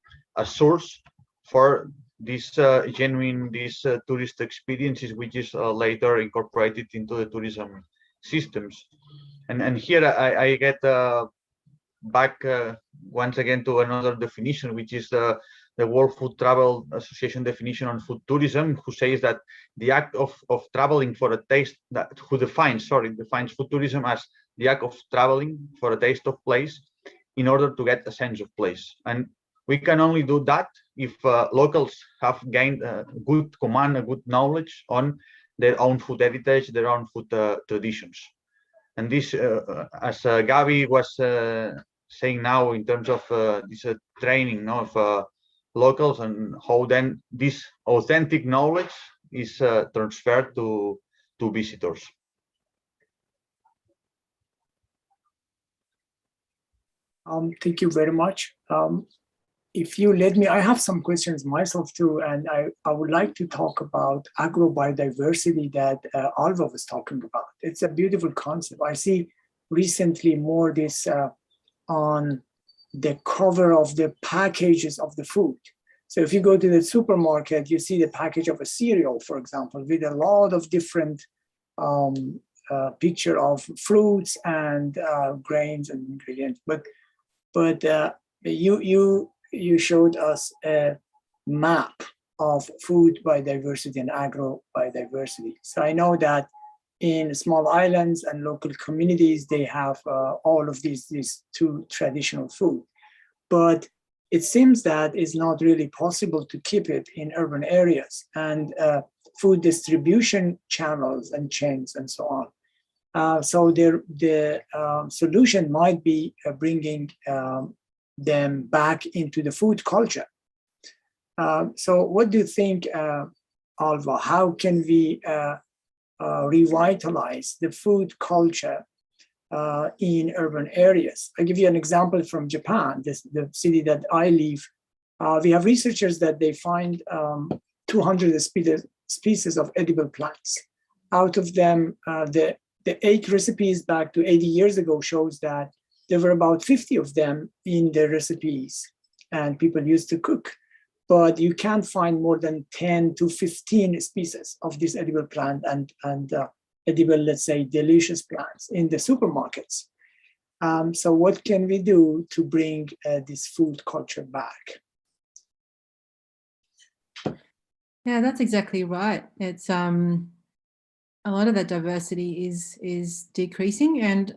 source for these genuine tourist experiences, which is later incorporated into the tourism systems. And here I get back once again to another definition, which is the World Food Travel Association definition on food tourism, who says that the act of traveling for a taste, defines food tourism as the act of traveling for a taste of place in order to get a sense of place. And we can only do that if locals have gained a good command, a good knowledge on their own food heritage, their own food traditions. And this, as Gabi was saying now, in terms of this training of locals, and how then this authentic knowledge is transferred to visitors. Thank you very much. If you let me, I have some questions myself too, and I would like to talk about agrobiodiversity that Alva was talking about. It's a beautiful concept. I see recently more this on the cover of the packages of the food. So if you go to the supermarket, you see the package of a cereal, for example, with a lot of different picture of fruits and grains and ingredients. But you showed us a map of food biodiversity and agro biodiversity. So I know that in small islands and local communities, they have all of these two traditional food. But it seems that it's not really possible to keep it in urban areas and food distribution channels and chains and so on. So the solution might be bringing them back into the food culture. So what do you think, Alva? How can we revitalize the food culture in urban areas? I'll give you an example from Japan, the city that I live. We have researchers that they find 200 species of edible plants. Out of them, the 8 recipes back to 80 years ago shows that there were about 50 of them in the recipes and people used to cook. But you can't find more than 10 to 15 species of this edible plant and edible, let's say, delicious plants in the supermarkets. So what can we do to bring this food culture back? Yeah, that's exactly right. It's a lot of that diversity is decreasing, and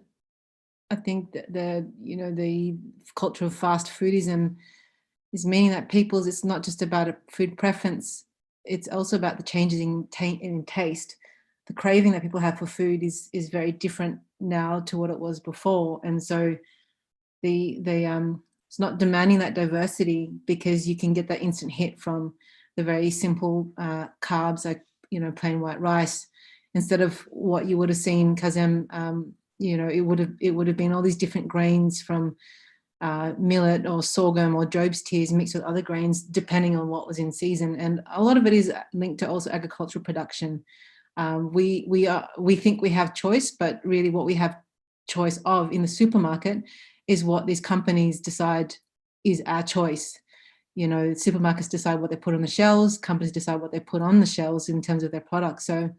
I think that the culture of fast foodism is meaning that it's not just about a food preference, it's also about the changes in taste. The craving that people have for food is very different now to what it was before, and so it's not demanding that diversity because you can get that instant hit from the very simple carbs like plain white rice, instead of what you would have seen, Kazem. It would have been all these different grains from millet or sorghum or Job's tears mixed with other grains depending on what was in season, and a lot of it is linked to also agricultural production. We think we have choice, but really what we have choice of in the supermarket is what these companies decide is our choice. Supermarkets decide what they put on the shelves, companies decide what they put on the shelves in terms of their products. So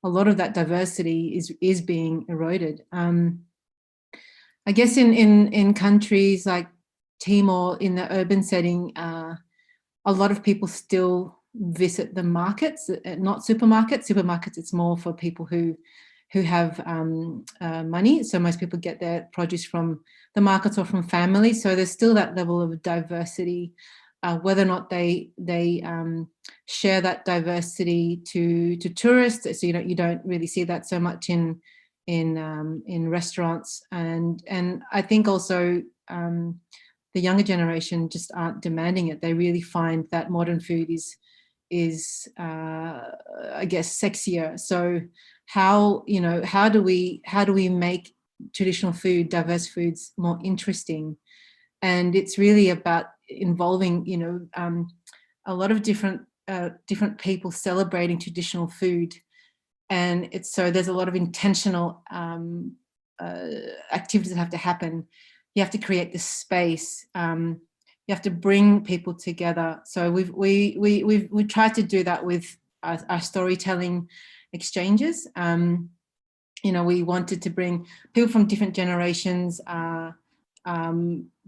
a lot of that diversity is being eroded. I guess in countries like Timor, in the urban setting, a lot of people still visit the markets, not supermarkets. Supermarkets, it's more for people who have money. So most people get their produce from the markets or from family. So there's still that level of diversity. Whether or not they share that diversity to tourists, so you don't really see that so much in restaurants, and I think also the younger generation just aren't demanding it. They really find that modern food is I guess sexier. So how do we make traditional food, diverse foods, more interesting? And it's really about involving a lot of different people celebrating traditional food, and there's a lot of intentional activities that have to happen. You have to create this space. You have to bring people together. So we've tried to do that with our storytelling exchanges. We wanted to bring people from different generations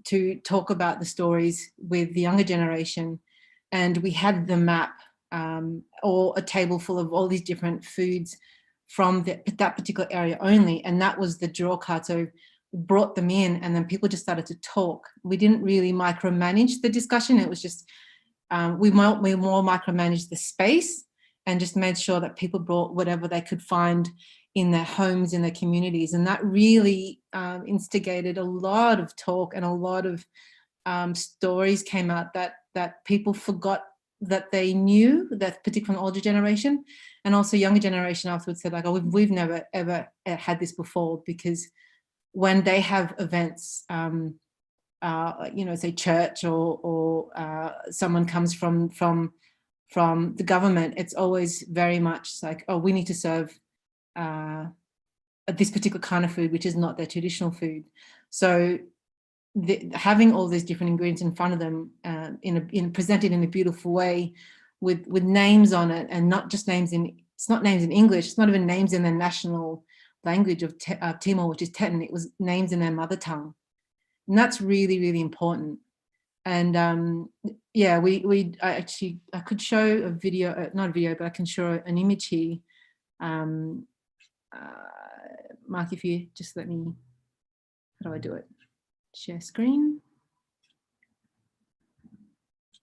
to talk about the stories with the younger generation, and we had the map or a table full of all these different foods from that particular area only, and that was the draw card. So we brought them in, and then people just started to talk. We didn't really micromanage the discussion. It was just we more micromanaged the space, and just made sure that people brought whatever they could find in their homes, in their communities. And that really instigated a lot of talk, and a lot of stories came out that people forgot that they knew, that particularly from the older generation, and also younger generation afterwards said, like, oh, we've never ever had this before. Because when they have events, say church or someone comes from the government, it's always very much like, oh, we need to serve this particular kind of food, which is not their traditional food. So having all these different ingredients in front of them, presented in a beautiful way, with names on it, and not just names it's not names in English, it's not even names in the national language of Timor, which is Teton. It was names in their mother tongue, and that's really, really important. And I could show a video, not a video, but I can show an image here. Mark, if you just let me, how do I do it? Share screen.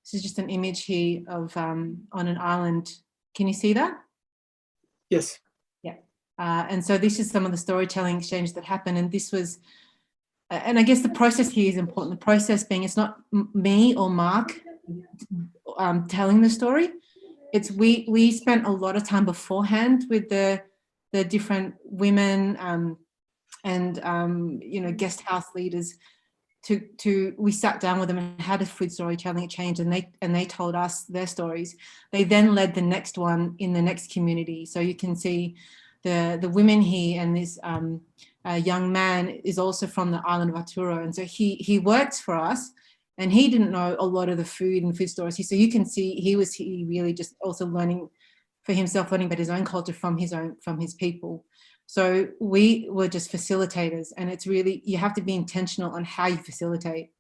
This is just an image here of on an island. Can you see that? Yes. Yeah. And so this is some of the storytelling exchange that happened. And this was, and I guess the process here is important. The process being, it's not me or Mark telling the story. It's we spent a lot of time beforehand with the different women and guest house leaders. We sat down with them and had a food storytelling exchange, and they told us their stories. They then led the next one in the next community. So you can see the women here, and this young man is also from the island of Arturo, and so he works for us, and he didn't know a lot of the food and food stories. So you can see he really just also learning for himself, learning about his own culture from his people. So we were just facilitators, and it's really, you have to be intentional on how you facilitate,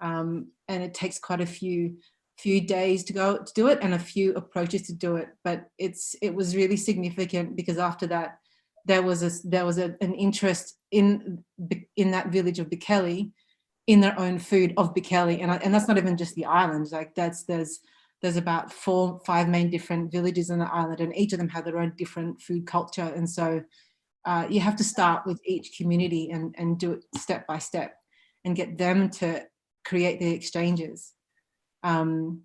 and it takes quite a few days to do it, and a few approaches to do it. But it was really significant, because after that there was an interest in that village of Bikeli, in their own food of Bikeli, and that's not even just the island. Like there's about 4 or 5 main different villages on the island, and each of them have their own different food culture. And so you have to start with each community and do it step by step, and get them to create the exchanges. The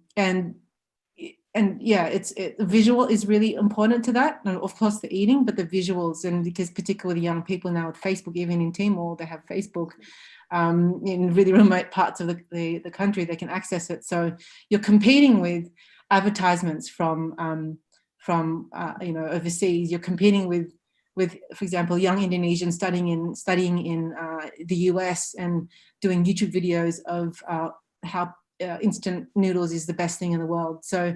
visual is really important to that, and of course the eating, but the visuals, and because particularly young people now with Facebook, even in Timor, they have Facebook. In really remote parts of the country, they can access it. So you're competing with advertisements from overseas. You're competing with, for example, young Indonesians studying in the US and doing YouTube videos of how instant noodles is the best thing in the world. So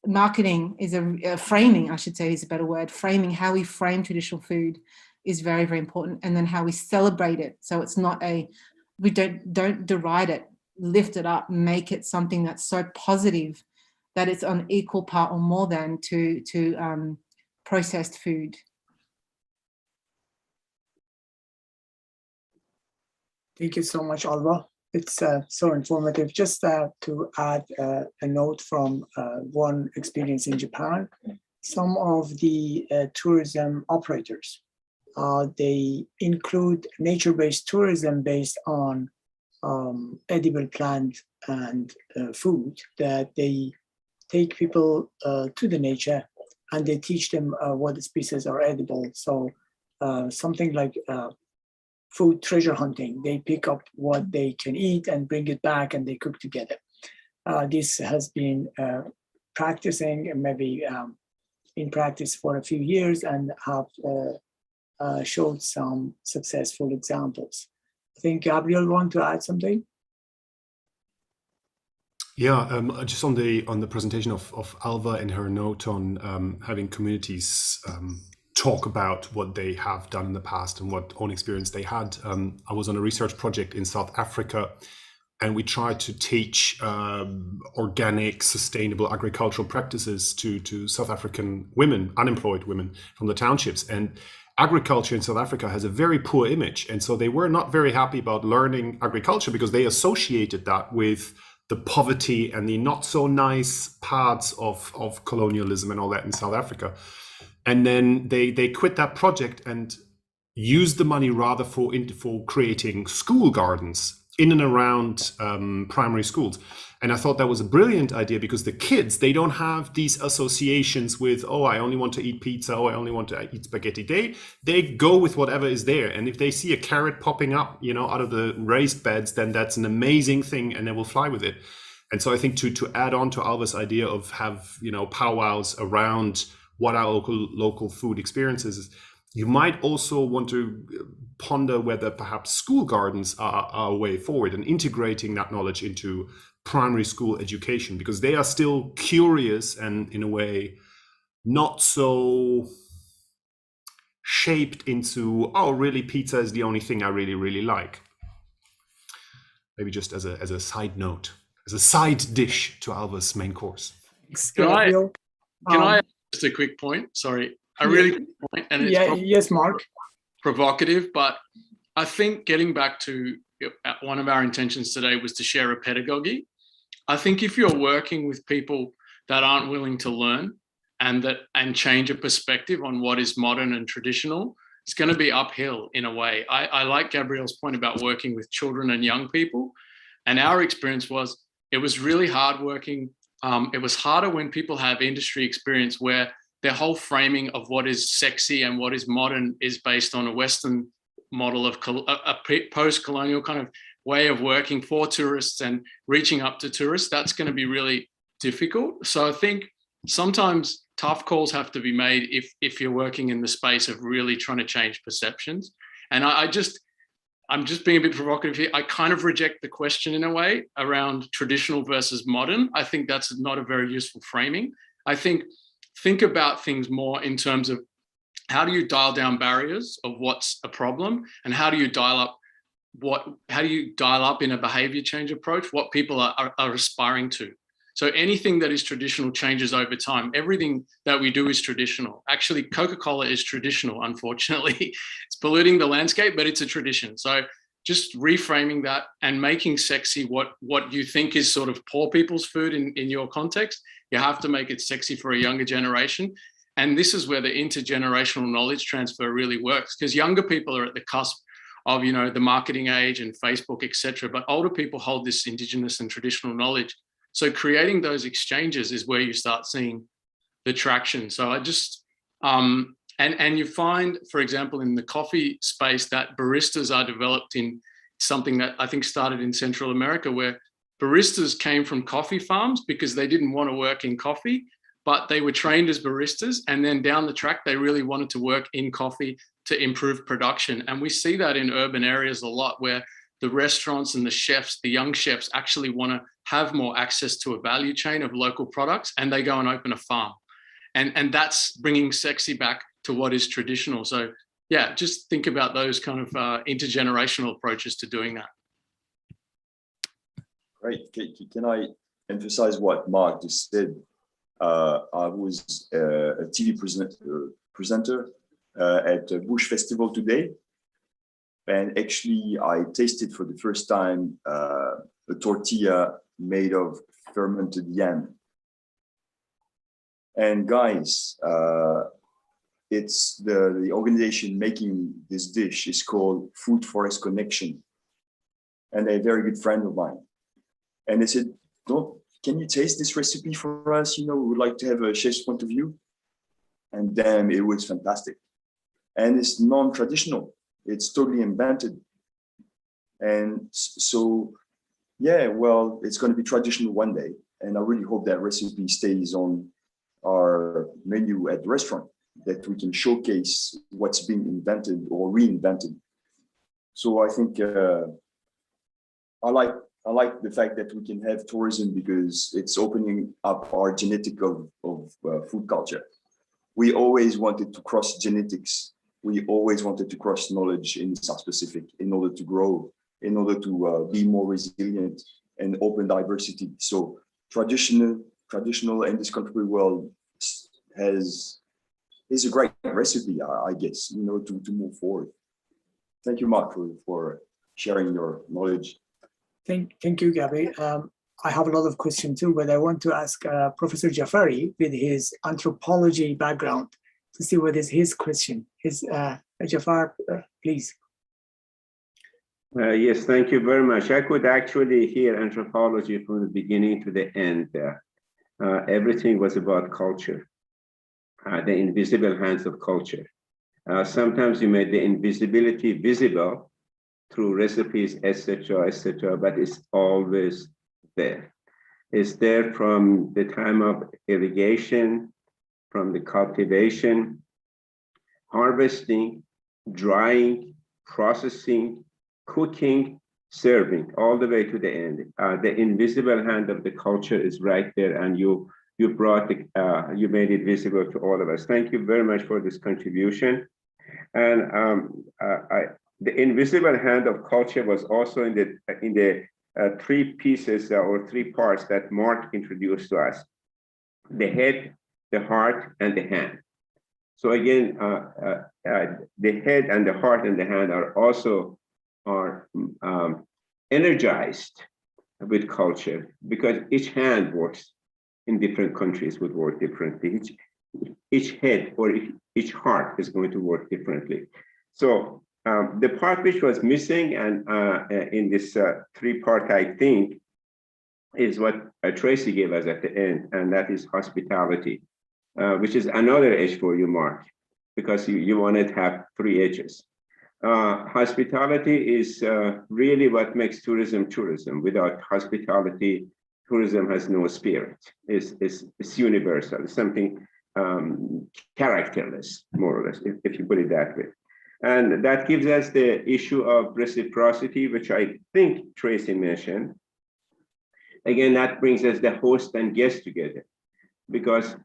marketing is framing, I should say, is a better word. Framing, how we frame traditional food is very, very important. And then how we celebrate it. So it's not we don't deride it, lift it up, make it something that's so positive that it's on equal part or more than to processed food. Thank you so much, Alva. It's so informative. Just to add a note from one experience in Japan, some of the tourism operators, they include nature-based tourism based on edible plant and food, that they take people to the nature and they teach them what species are edible. So something like food treasure hunting. They pick up what they can eat and bring it back, and they cook together. This has been practicing, maybe in practice for a few years, and have showed some successful examples. I think Gabriel want to add something. Yeah, just on the presentation of Alva and her note on having communities talk about what they have done in the past and what own experience they had. I was on a research project in South Africa, and we tried to teach organic, sustainable agricultural practices to South African women, unemployed women from the townships. And agriculture in South Africa has a very poor image. And so they were not very happy about learning agriculture, because they associated that with poverty and the not so nice parts of colonialism and all that in South Africa. And then they quit that project and used the money rather for creating school gardens in and around primary schools. And I thought that was a brilliant idea, because the kids, they don't have these associations with, oh, I only want to eat pizza, oh, I only want to eat spaghetti. They go with whatever is there. And if they see a carrot popping up, out of the raised beds, then that's an amazing thing, and they will fly with it. And so I think to add on to Alva's idea of have, powwows around what our local food experiences is, you might also want to ponder whether perhaps school gardens are a way forward, and integrating that knowledge into primary school education, because they are still curious and in a way not so shaped into, oh, really, pizza is the only thing I really, really like. Maybe just as a side note, as a side dish to Alva's main course. Can I just a quick point? Sorry, a really quick point, and it's yes, Mark. Provocative, but I think getting back to one of our intentions today was to share a pedagogy. I think if you're working with people that aren't willing to learn and change a perspective on what is modern and traditional, it's going to be uphill in a way. I like Gabrielle's point about working with children and young people, and our experience was it was really hard working. It was harder when people have industry experience where their whole framing of what is sexy and what is modern is based on a Western model of a post-colonial kind of way of working for tourists and reaching up to tourists. That's going to be really difficult. So I think sometimes tough calls have to be made if you're working in the space of really trying to change perceptions. And I'm just being a bit provocative here. I kind of reject the question in a way around traditional versus modern. I think that's not a very useful framing. I think about things more in terms of how do you dial down barriers of what's a problem, and how do you dial up in a behavior change approach what people are aspiring to. So anything that is traditional changes over time. Everything that we do is traditional. Actually, Coca-Cola is traditional, unfortunately. It's polluting the landscape, but it's a tradition. So just reframing that and making sexy what you think is sort of poor people's food in your context. You have to make it sexy for a younger generation. And this is where the intergenerational knowledge transfer really works, because younger people are at the cusp of, the marketing age and Facebook, etc. But older people hold this indigenous and traditional knowledge. So creating those exchanges is where you start seeing the traction. So I just, and you find, for example, in the coffee space that baristas are developed in something that I think started in Central America, where baristas came from coffee farms because they didn't want to work in coffee, but they were trained as baristas. And then down the track, they really wanted to work in coffee to improve production. And we see that in urban areas a lot, where the restaurants and the chefs, the young chefs, actually want to have more access to a value chain of local products, and they go and open a farm. And that's bringing sexy back to what is traditional. So yeah, just think about those kind of intergenerational approaches to doing that. Great. Can I emphasize what Mark just said? I was a TV presenter at Bush Festival today. And actually, I tasted for the first time a tortilla made of fermented yam. And guys, it's the organization making this dish is called Food Forest Connection. And a very good friend of mine. And they said, can you taste this recipe for us? We would like to have a chef's point of view. And damn, it was fantastic. And it's non-traditional. It's totally invented. And so, yeah, well, it's going to be traditional one day. And I really hope that recipe stays on our menu at the restaurant, that we can showcase what's being invented or reinvented. So I think I like the fact that we can have tourism, because it's opening up our genetic of food culture. We always wanted to cross genetics. We always wanted to cross knowledge in South Pacific in order to grow, in order to be more resilient and open diversity. So traditional in this country world is a great recipe, I guess, to move forward. Thank you, Mark, for sharing your knowledge. Thank you, Gabby. I have a lot of questions too, but I want to ask Professor Jafari with his anthropology background to see what is his question. Jafar, please. Yes, thank you very much. I could actually hear anthropology from the beginning to the end. Everything was about culture, the invisible hands of culture. Sometimes you made the invisibility visible through recipes, etc., but it's always there. It's there from the time of irrigation, from the cultivation, harvesting, drying, processing, cooking, serving, all the way to the end. The invisible hand of the culture is right there, and you brought you made it visible to all of us. Thank you very much for this contribution. And the invisible hand of culture was also in the three pieces or three parts that Mark introduced to us: the head, the heart, and the hand. So again, the head and the heart and the hand are also energized with culture, because each hand works in different countries, would work differently. Each head or each heart is going to work differently. So the part which was missing and in this three-part, I think, is what Tracy gave us at the end, and that is hospitality, which is another H for you, Mark, because you wanted to have three H's. Hospitality is really what makes tourism tourism. Without hospitality, tourism has no spirit. It's universal. It's something characterless, more or less, if you put it that way. And that gives us the issue of reciprocity, which I think Tracy mentioned. Again, that brings us the host and guest together, because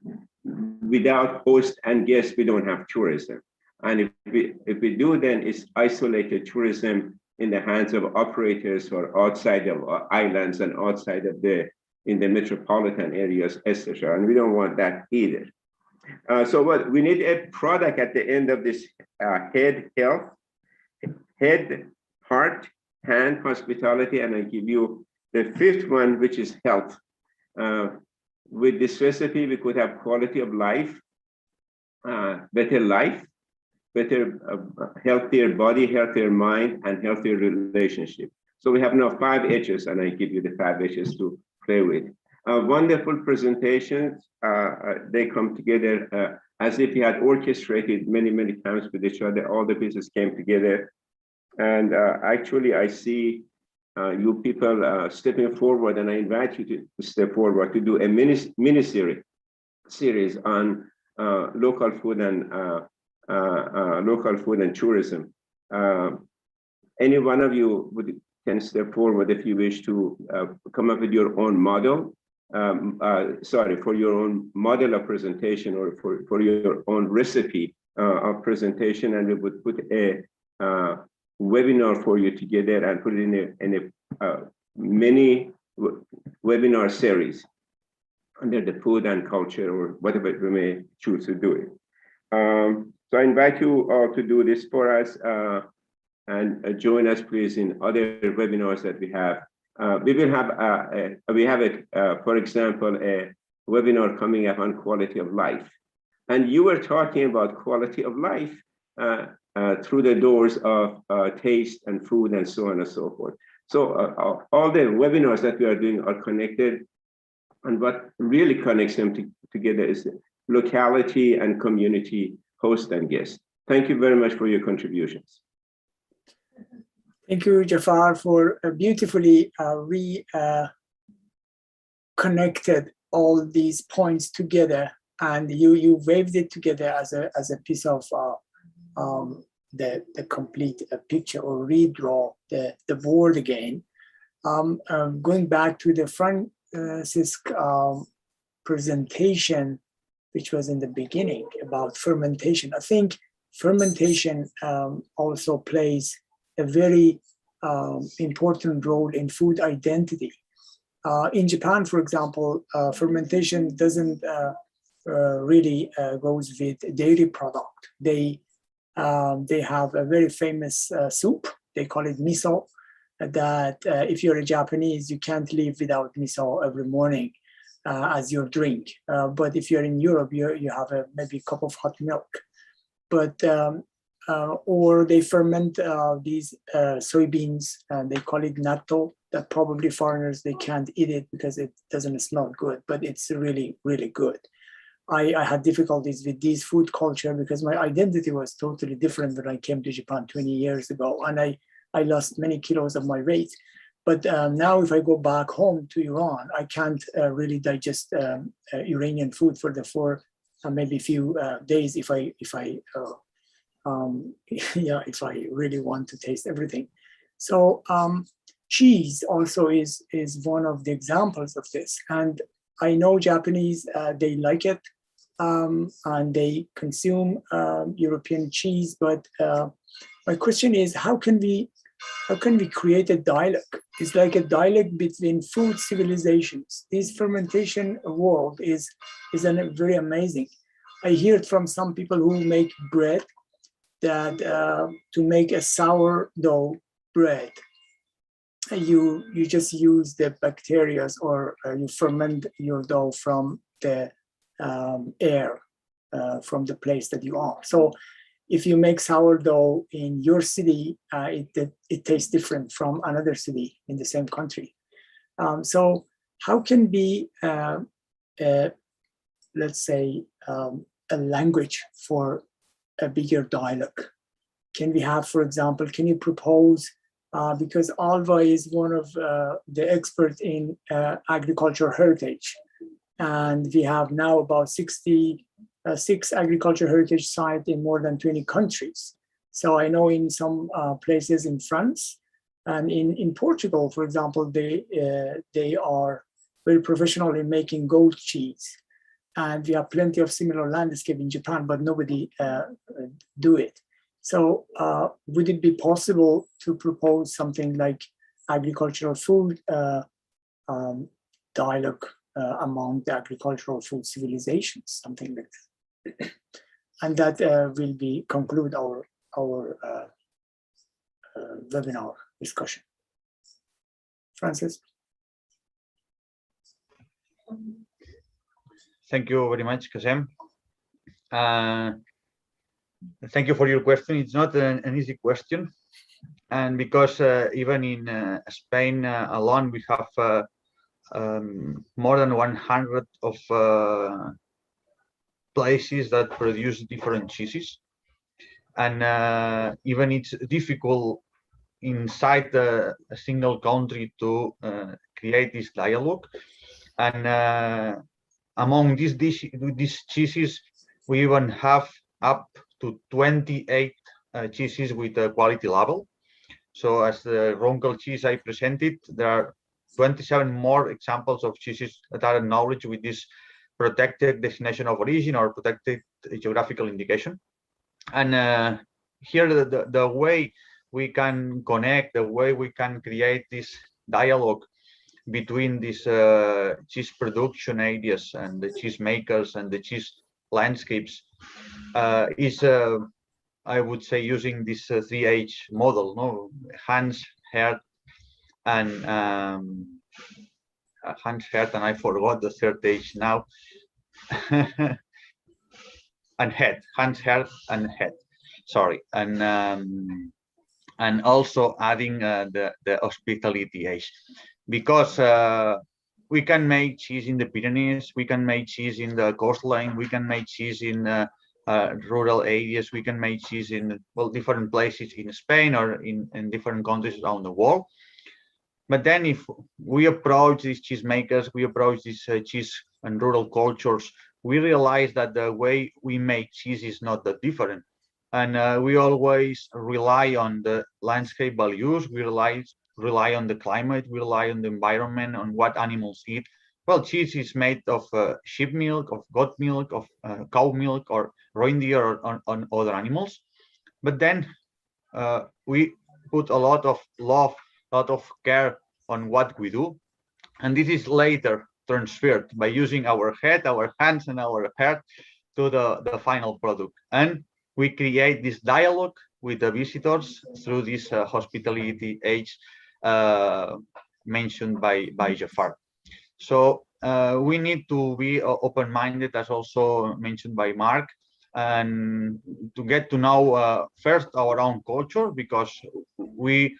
without host and guest, we don't have tourism. And if we do, then it's isolated tourism in the hands of operators who are outside of islands and outside of in the metropolitan areas, etc. And we don't want that either. So what we need a product at the end of this head, health, head, heart, hand, hospitality, and I give you the fifth one, which is health. With this recipe, we could have quality of life, better, healthier body, healthier mind, and healthier relationship. So we have now 5 H's, and I give you the 5 H's to play with. Wonderful presentations. They come together as if you had orchestrated many times with each other. All the pieces came together. And actually, I see you people stepping forward, and I invite you to step forward to do a mini series on local food and tourism. Any one of you can step forward if you wish to come up with your own model. For your own model of presentation, or for your own recipe of presentation, and we would put a webinar for you together and put it in a mini webinar series under the food and culture, or whatever we may choose to do it. So I invite you all to do this for us and join us, please, in other webinars that we have. We will have for example, a webinar coming up on quality of life. And you were talking about quality of life through the doors of taste and food and so on and so forth. So all the webinars that we are doing are connected. And what really connects them together is locality and community, host and guest. Thank you very much for your contributions. Thank you, Jafar, for beautifully connected all these points together, and you waved it together as a piece of the complete picture, or redraw the board again. Going back to the Francis presentation, which was in the beginning about fermentation. I think fermentation also plays a very important role in food identity. In Japan, for example, fermentation doesn't really goes with dairy product. They have a very famous soup. They call it miso. that if you're a Japanese, you can't live without miso every morning as your drink. But if you're in Europe, you have maybe a cup of hot milk. But or they ferment these soybeans, and they call it natto. That probably foreigners, they can't eat it because it doesn't smell good, but it's really, really good. I had difficulties with this food culture because my identity was totally different when I came to Japan 20 years ago, and I lost many kilos of my weight. But now if I go back home to Iran, I can't really digest Iranian food for the maybe few days if I if I really want to taste everything. So cheese also is one of the examples of this. And I know Japanese, they like it, and they consume European cheese. But my question is, how can we create a dialogue? It's like a dialogue between food civilizations. This fermentation world is very amazing. I hear it from some people who make bread that to make a sourdough bread, you just use the bacteria, or you ferment your dough from the air from the place that you are. So if you make sourdough in your city, it tastes different from another city in the same country. So how can be, let's say, a language for a bigger dialogue? Can we have, for example, can you propose, because Alva is one of the experts in agriculture heritage, and we have now about 66 agriculture heritage sites in more than 20 countries. So I know in some places in France and in Portugal, for example, they are very professional in making goat cheese. And we have plenty of similar landscape in Japan, but nobody do it. So would it be possible to propose something like agricultural food dialogue among the agricultural food civilizations, something like that? And that will be conclude our webinar discussion. Francis? Thank you very much, Kasem. Thank you for your question. It's not an easy question. And because even in Spain alone, we have more than 100 of places that produce different cheeses. And even it's difficult inside a single country to create this dialogue. And among these cheeses, we even have up to 28 cheeses with a quality label. So as the Roncal cheese I presented, there are 27 more examples of cheeses that are acknowledged with this protected destination of origin or protected geographical indication. And here the way we can connect, the way we can create this dialogue between these cheese production areas and the cheese makers and the cheese landscapes is, I would say, using this 3H model, no? Hands, heart, and hands, heart, and I forgot the third H now. And head, hands, heart, and head. Sorry, and also adding the hospitality H, because we can make cheese in the Pyrenees, we can make cheese in the coastline, we can make cheese in rural areas, we can make cheese in, well, different places in Spain or in different countries around the world. But then if we approach these cheese makers, we approach these cheese and rural cultures, we realize that the way we make cheese is not that different. And we always rely on the landscape values, we rely on the climate, we rely on the environment, on what animals eat. Well, cheese is made of sheep milk, of goat milk, of cow milk, or reindeer, or on other animals. But then we put a lot of love, a lot of care on what we do. And this is later transferred by using our head, our hands, and our heart to the final product. And we create this dialogue with the visitors through this hospitality age mentioned by Jafar. So we need to be open-minded, as also mentioned by Mark, and to get to know first our own culture, because we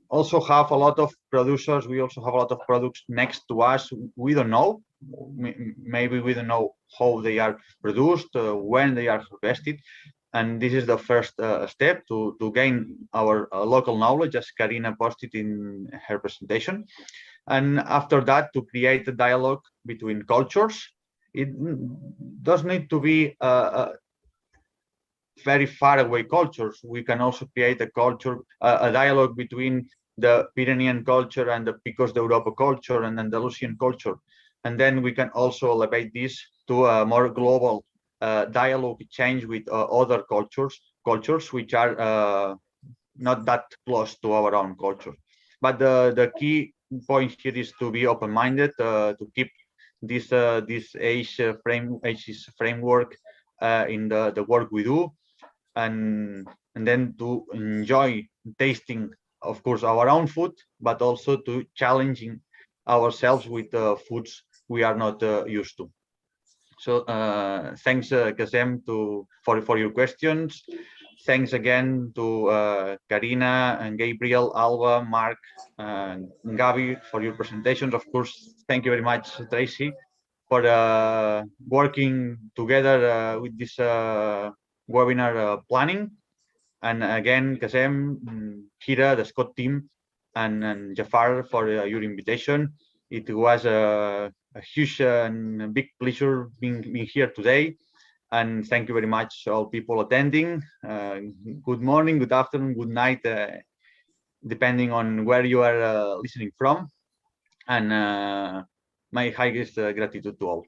also have a lot of producers, we also have a lot of products next to us we don't know. Maybe we don't know how they are produced, when they are harvested, and this is the first step to gain our local knowledge, as Karina posted in her presentation. And after that, to create a dialogue between cultures. It does need to be very far away cultures. We can also create a culture, a dialogue between the Pyrenean culture and the Picos de Europa culture and Andalusian culture. And then we can also elevate this to a more global dialogue change with other cultures which are not that close to our own culture. But the key point here is to be open-minded, to keep this ACE framework in the work we do, and then to enjoy tasting, of course, our own food, but also to challenging ourselves with foods we are not used to. So thanks, Kazem, for your questions. Thanks again to Karina and Gabriel, Alba, Mark, and Gabi for your presentations. Of course, thank you very much, Tracy, for working together with this webinar planning. And again, Kazem, Kira, the SCoT team, and Jafar for your invitation. It was a huge and big pleasure being here today. And thank you very much, all people attending. Good morning, good afternoon, good night, depending on where you are listening from. And my highest gratitude to all.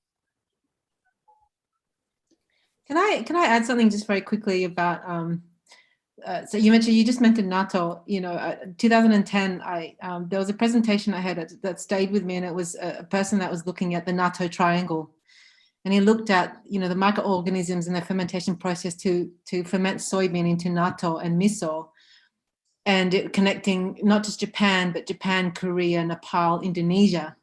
Can I add something just very quickly about so you just mentioned natto. 2010 there was a presentation I had that stayed with me, and it was a person that was looking at the natto triangle, and he looked at the microorganisms in the fermentation process to ferment soybean into natto and miso, and it connecting not just Japan but Japan, Korea, Nepal, Indonesia.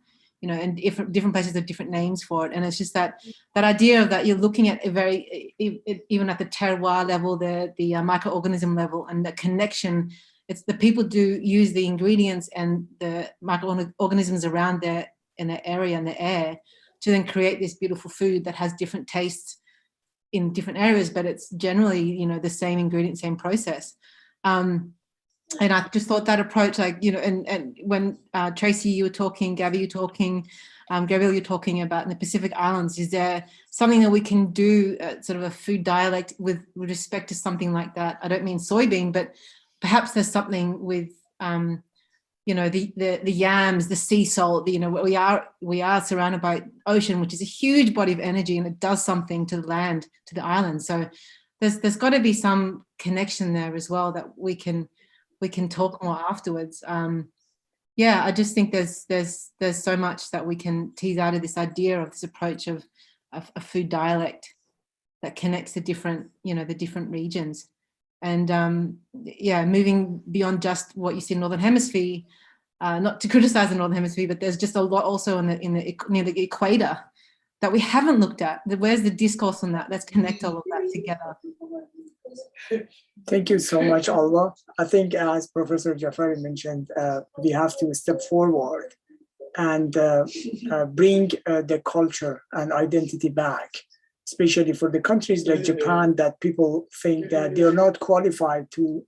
And different places have different names for it. And it's just that idea of that you're looking at even at the terroir level, the microorganism level, and the connection. It's the people do use the ingredients and the microorganisms around there in the area and the air to then create this beautiful food that has different tastes in different areas, but it's generally, the same ingredient, same process. And I just thought that approach, and when Tracy, you were talking, Gabby, you were talking, Gabriel, you're talking about in the Pacific Islands, is there something that we can do, sort of a food dialect with respect to something like that? I don't mean soybean, but perhaps there's something with, the yams, the sea salt. We are surrounded by ocean, which is a huge body of energy, and it does something to the land, to the island. So there's got to be some connection there as well that we can talk more afterwards. I just think there's so much that we can tease out of this idea of this approach of a food dialect that connects the different regions. And moving beyond just what you see in Northern Hemisphere, not to criticize the Northern Hemisphere, but there's just a lot also near the equator that we haven't looked at. Where's the discourse on that? Let's connect all of that together. Thank you so much, Alba. I think, as Professor Jafari mentioned, we have to step forward and bring the culture and identity back, especially for the countries like Japan that people think that they're not qualified to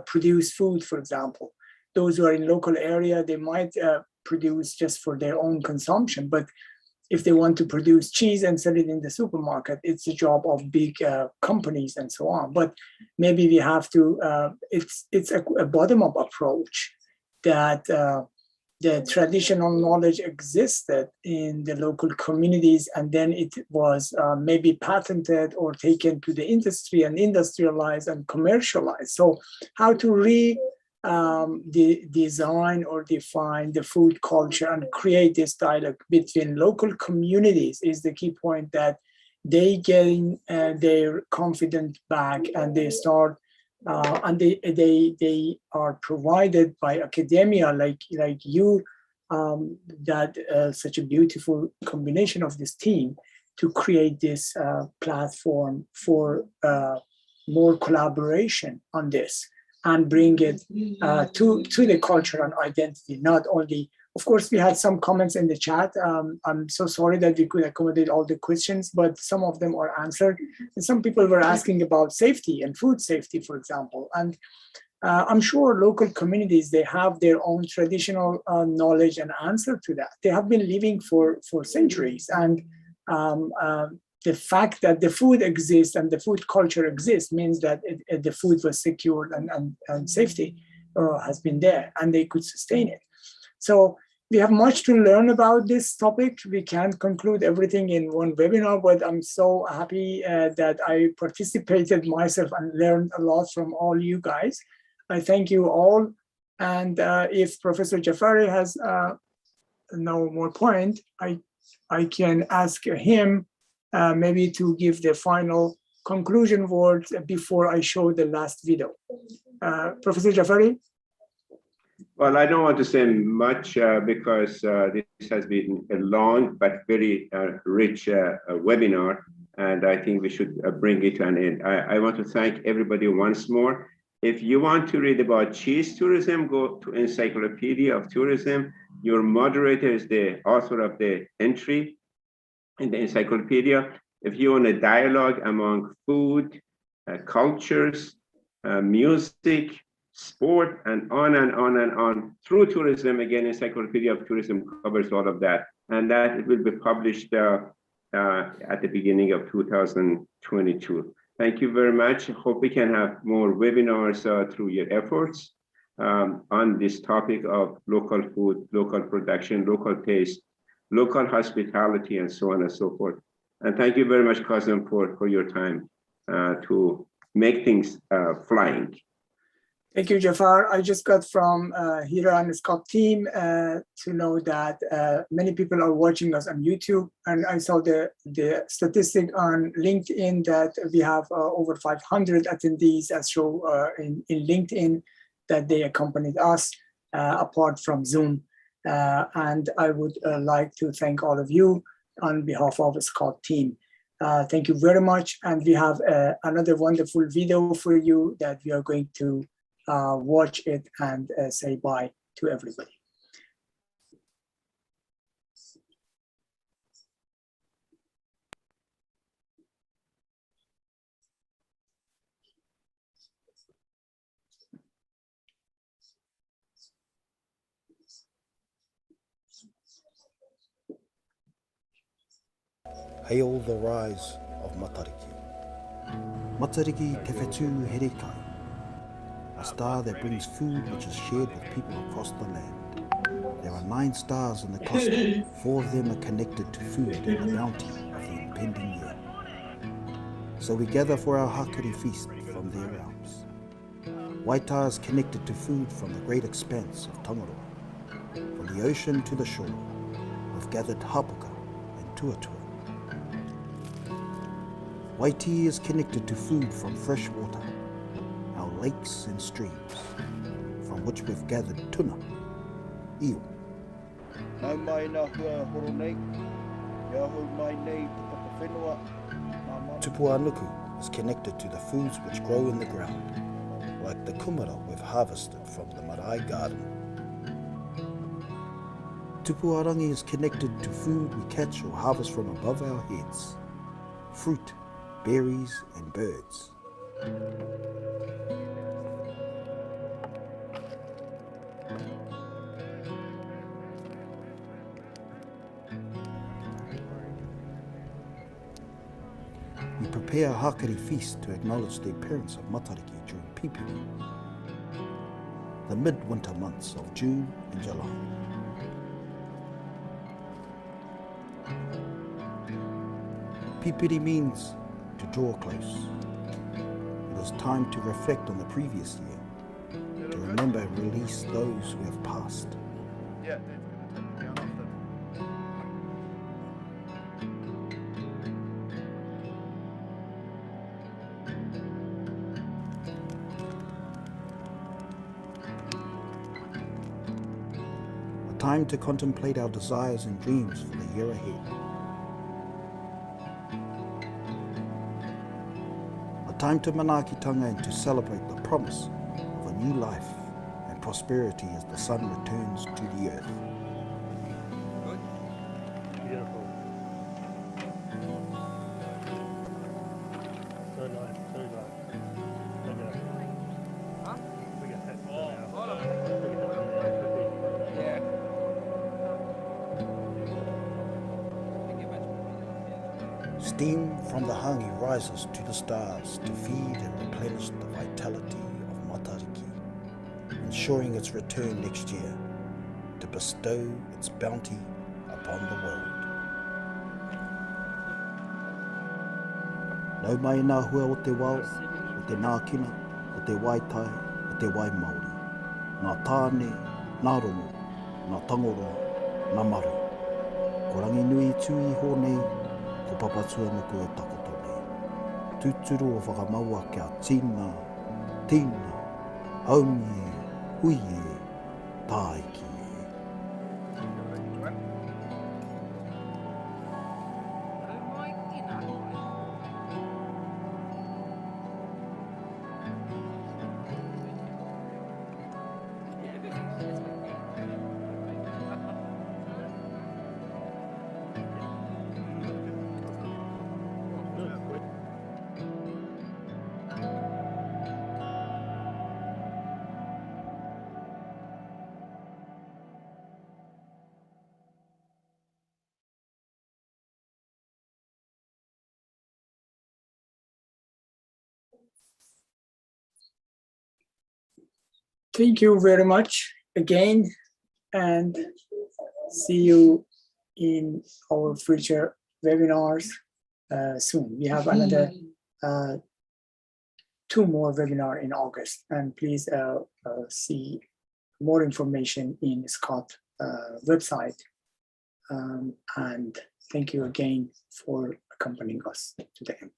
produce food, for example. Those who are in local area, they might produce just for their own consumption, but if they want to produce cheese and sell it in the supermarket, it's the job of big companies and so on. But maybe we have to, it's a bottom-up approach that the traditional knowledge existed in the local communities, and then it was maybe patented or taken to the industry and industrialized and commercialized. So how to design or define the food culture and create this dialogue between local communities is the key point, that they gain their confidence back and they start and they are provided by academia like you, that such a beautiful combination of this team to create this platform for more collaboration on this and bring it to the culture and identity. Not only, of course, we had some comments in the chat. I'm so sorry that we could accommodate all the questions, but some of them are answered. And some people were asking about safety and food safety, for example. And I'm sure local communities, they have their own traditional knowledge and answer to that. They have been living for centuries. And the fact that the food exists and the food culture exists means that the food was secured and safety has been there and they could sustain it. So we have much to learn about this topic. We can't conclude everything in one webinar, but I'm so happy that I participated myself and learned a lot from all you guys. I thank you all. And if Professor Jafari has no more point, I can ask him maybe to give the final conclusion words before I show the last video. Professor Jafari? Well, I don't want to say much because this has been a long but very rich webinar, and I think we should bring it to an end. I want to thank everybody once more. If you want to read about cheese tourism, go to Encyclopedia of Tourism. Your moderator is the author of the entry in the encyclopedia. If you want a dialogue among food, cultures, music, sport, and on and on and on through tourism, again, Encyclopedia of Tourism covers all of that. And that it will be published at the beginning of 2022. Thank you very much. Hope we can have more webinars through your efforts on this topic of local food, local production, local taste, local hospitality, and so on and so forth. And thank you very much, Kazem, for your time to make things flying. Thank you, Jafar. I just got from Hira and SCoT team to know that many people are watching us on YouTube. And I saw the statistic on LinkedIn that we have over 500 attendees that show in LinkedIn that they accompanied us apart from Zoom. And I would like to thank all of you on behalf of the SCoT team. Thank you very much. And we have another wonderful video for you that we are going to watch it and say bye to everybody. Hail the rise of Matariki. Matariki te whetū herikai. A star that brings food which is shared with people across the land. There are 9 stars in the cluster. 4 of them are connected to food and the bounty of the impending year. So we gather for our Hakari feast from their realms. Waita is connected to food from the great expanse of Tangaroa. From the ocean to the shore, we've gathered hapuka and tuatua. Waiti is connected to food from fresh water, our lakes and streams, from which we've gathered tuna, eel. Tupuanuku is connected to the foods which grow in the ground, like the kumara we've harvested from the marae garden. Tupuarangi is connected to food we catch or harvest from above our heads, fruit, berries and birds. We prepare a Hakari feast to acknowledge the appearance of Matariki during Pipiri, the midwinter months of June and July. Pipiri means to draw close. It is time to reflect on the previous year, to remember and release those who have passed. time to contemplate our desires and dreams for the year ahead. A time to manakitanga and to celebrate the promise of a new life and prosperity as the sun returns to the earth. Beautiful. So nice, so nice. Look at it. Look at that. Steam from the hangi rises to the stars to feed and replenish the vitality of Matariki, ensuring its return next year to bestow its bounty upon the world. Nau mai nā hua o te wao, o te nākina, o te waitai, o te wai Māori. Nā tāne, nā rongo, nā tangoroa, nā maru. Ko rangi nui tui hōnei, ko papatua nuku e takoto nei. Tūturu o whakamaua kia tīna, tīna, aumi e, hui e, tāiki e. Thank you very much again, and see you in our future webinars soon. We have another 2 more webinars in August, and please see more information in SCoT website. And thank you again for accompanying us today.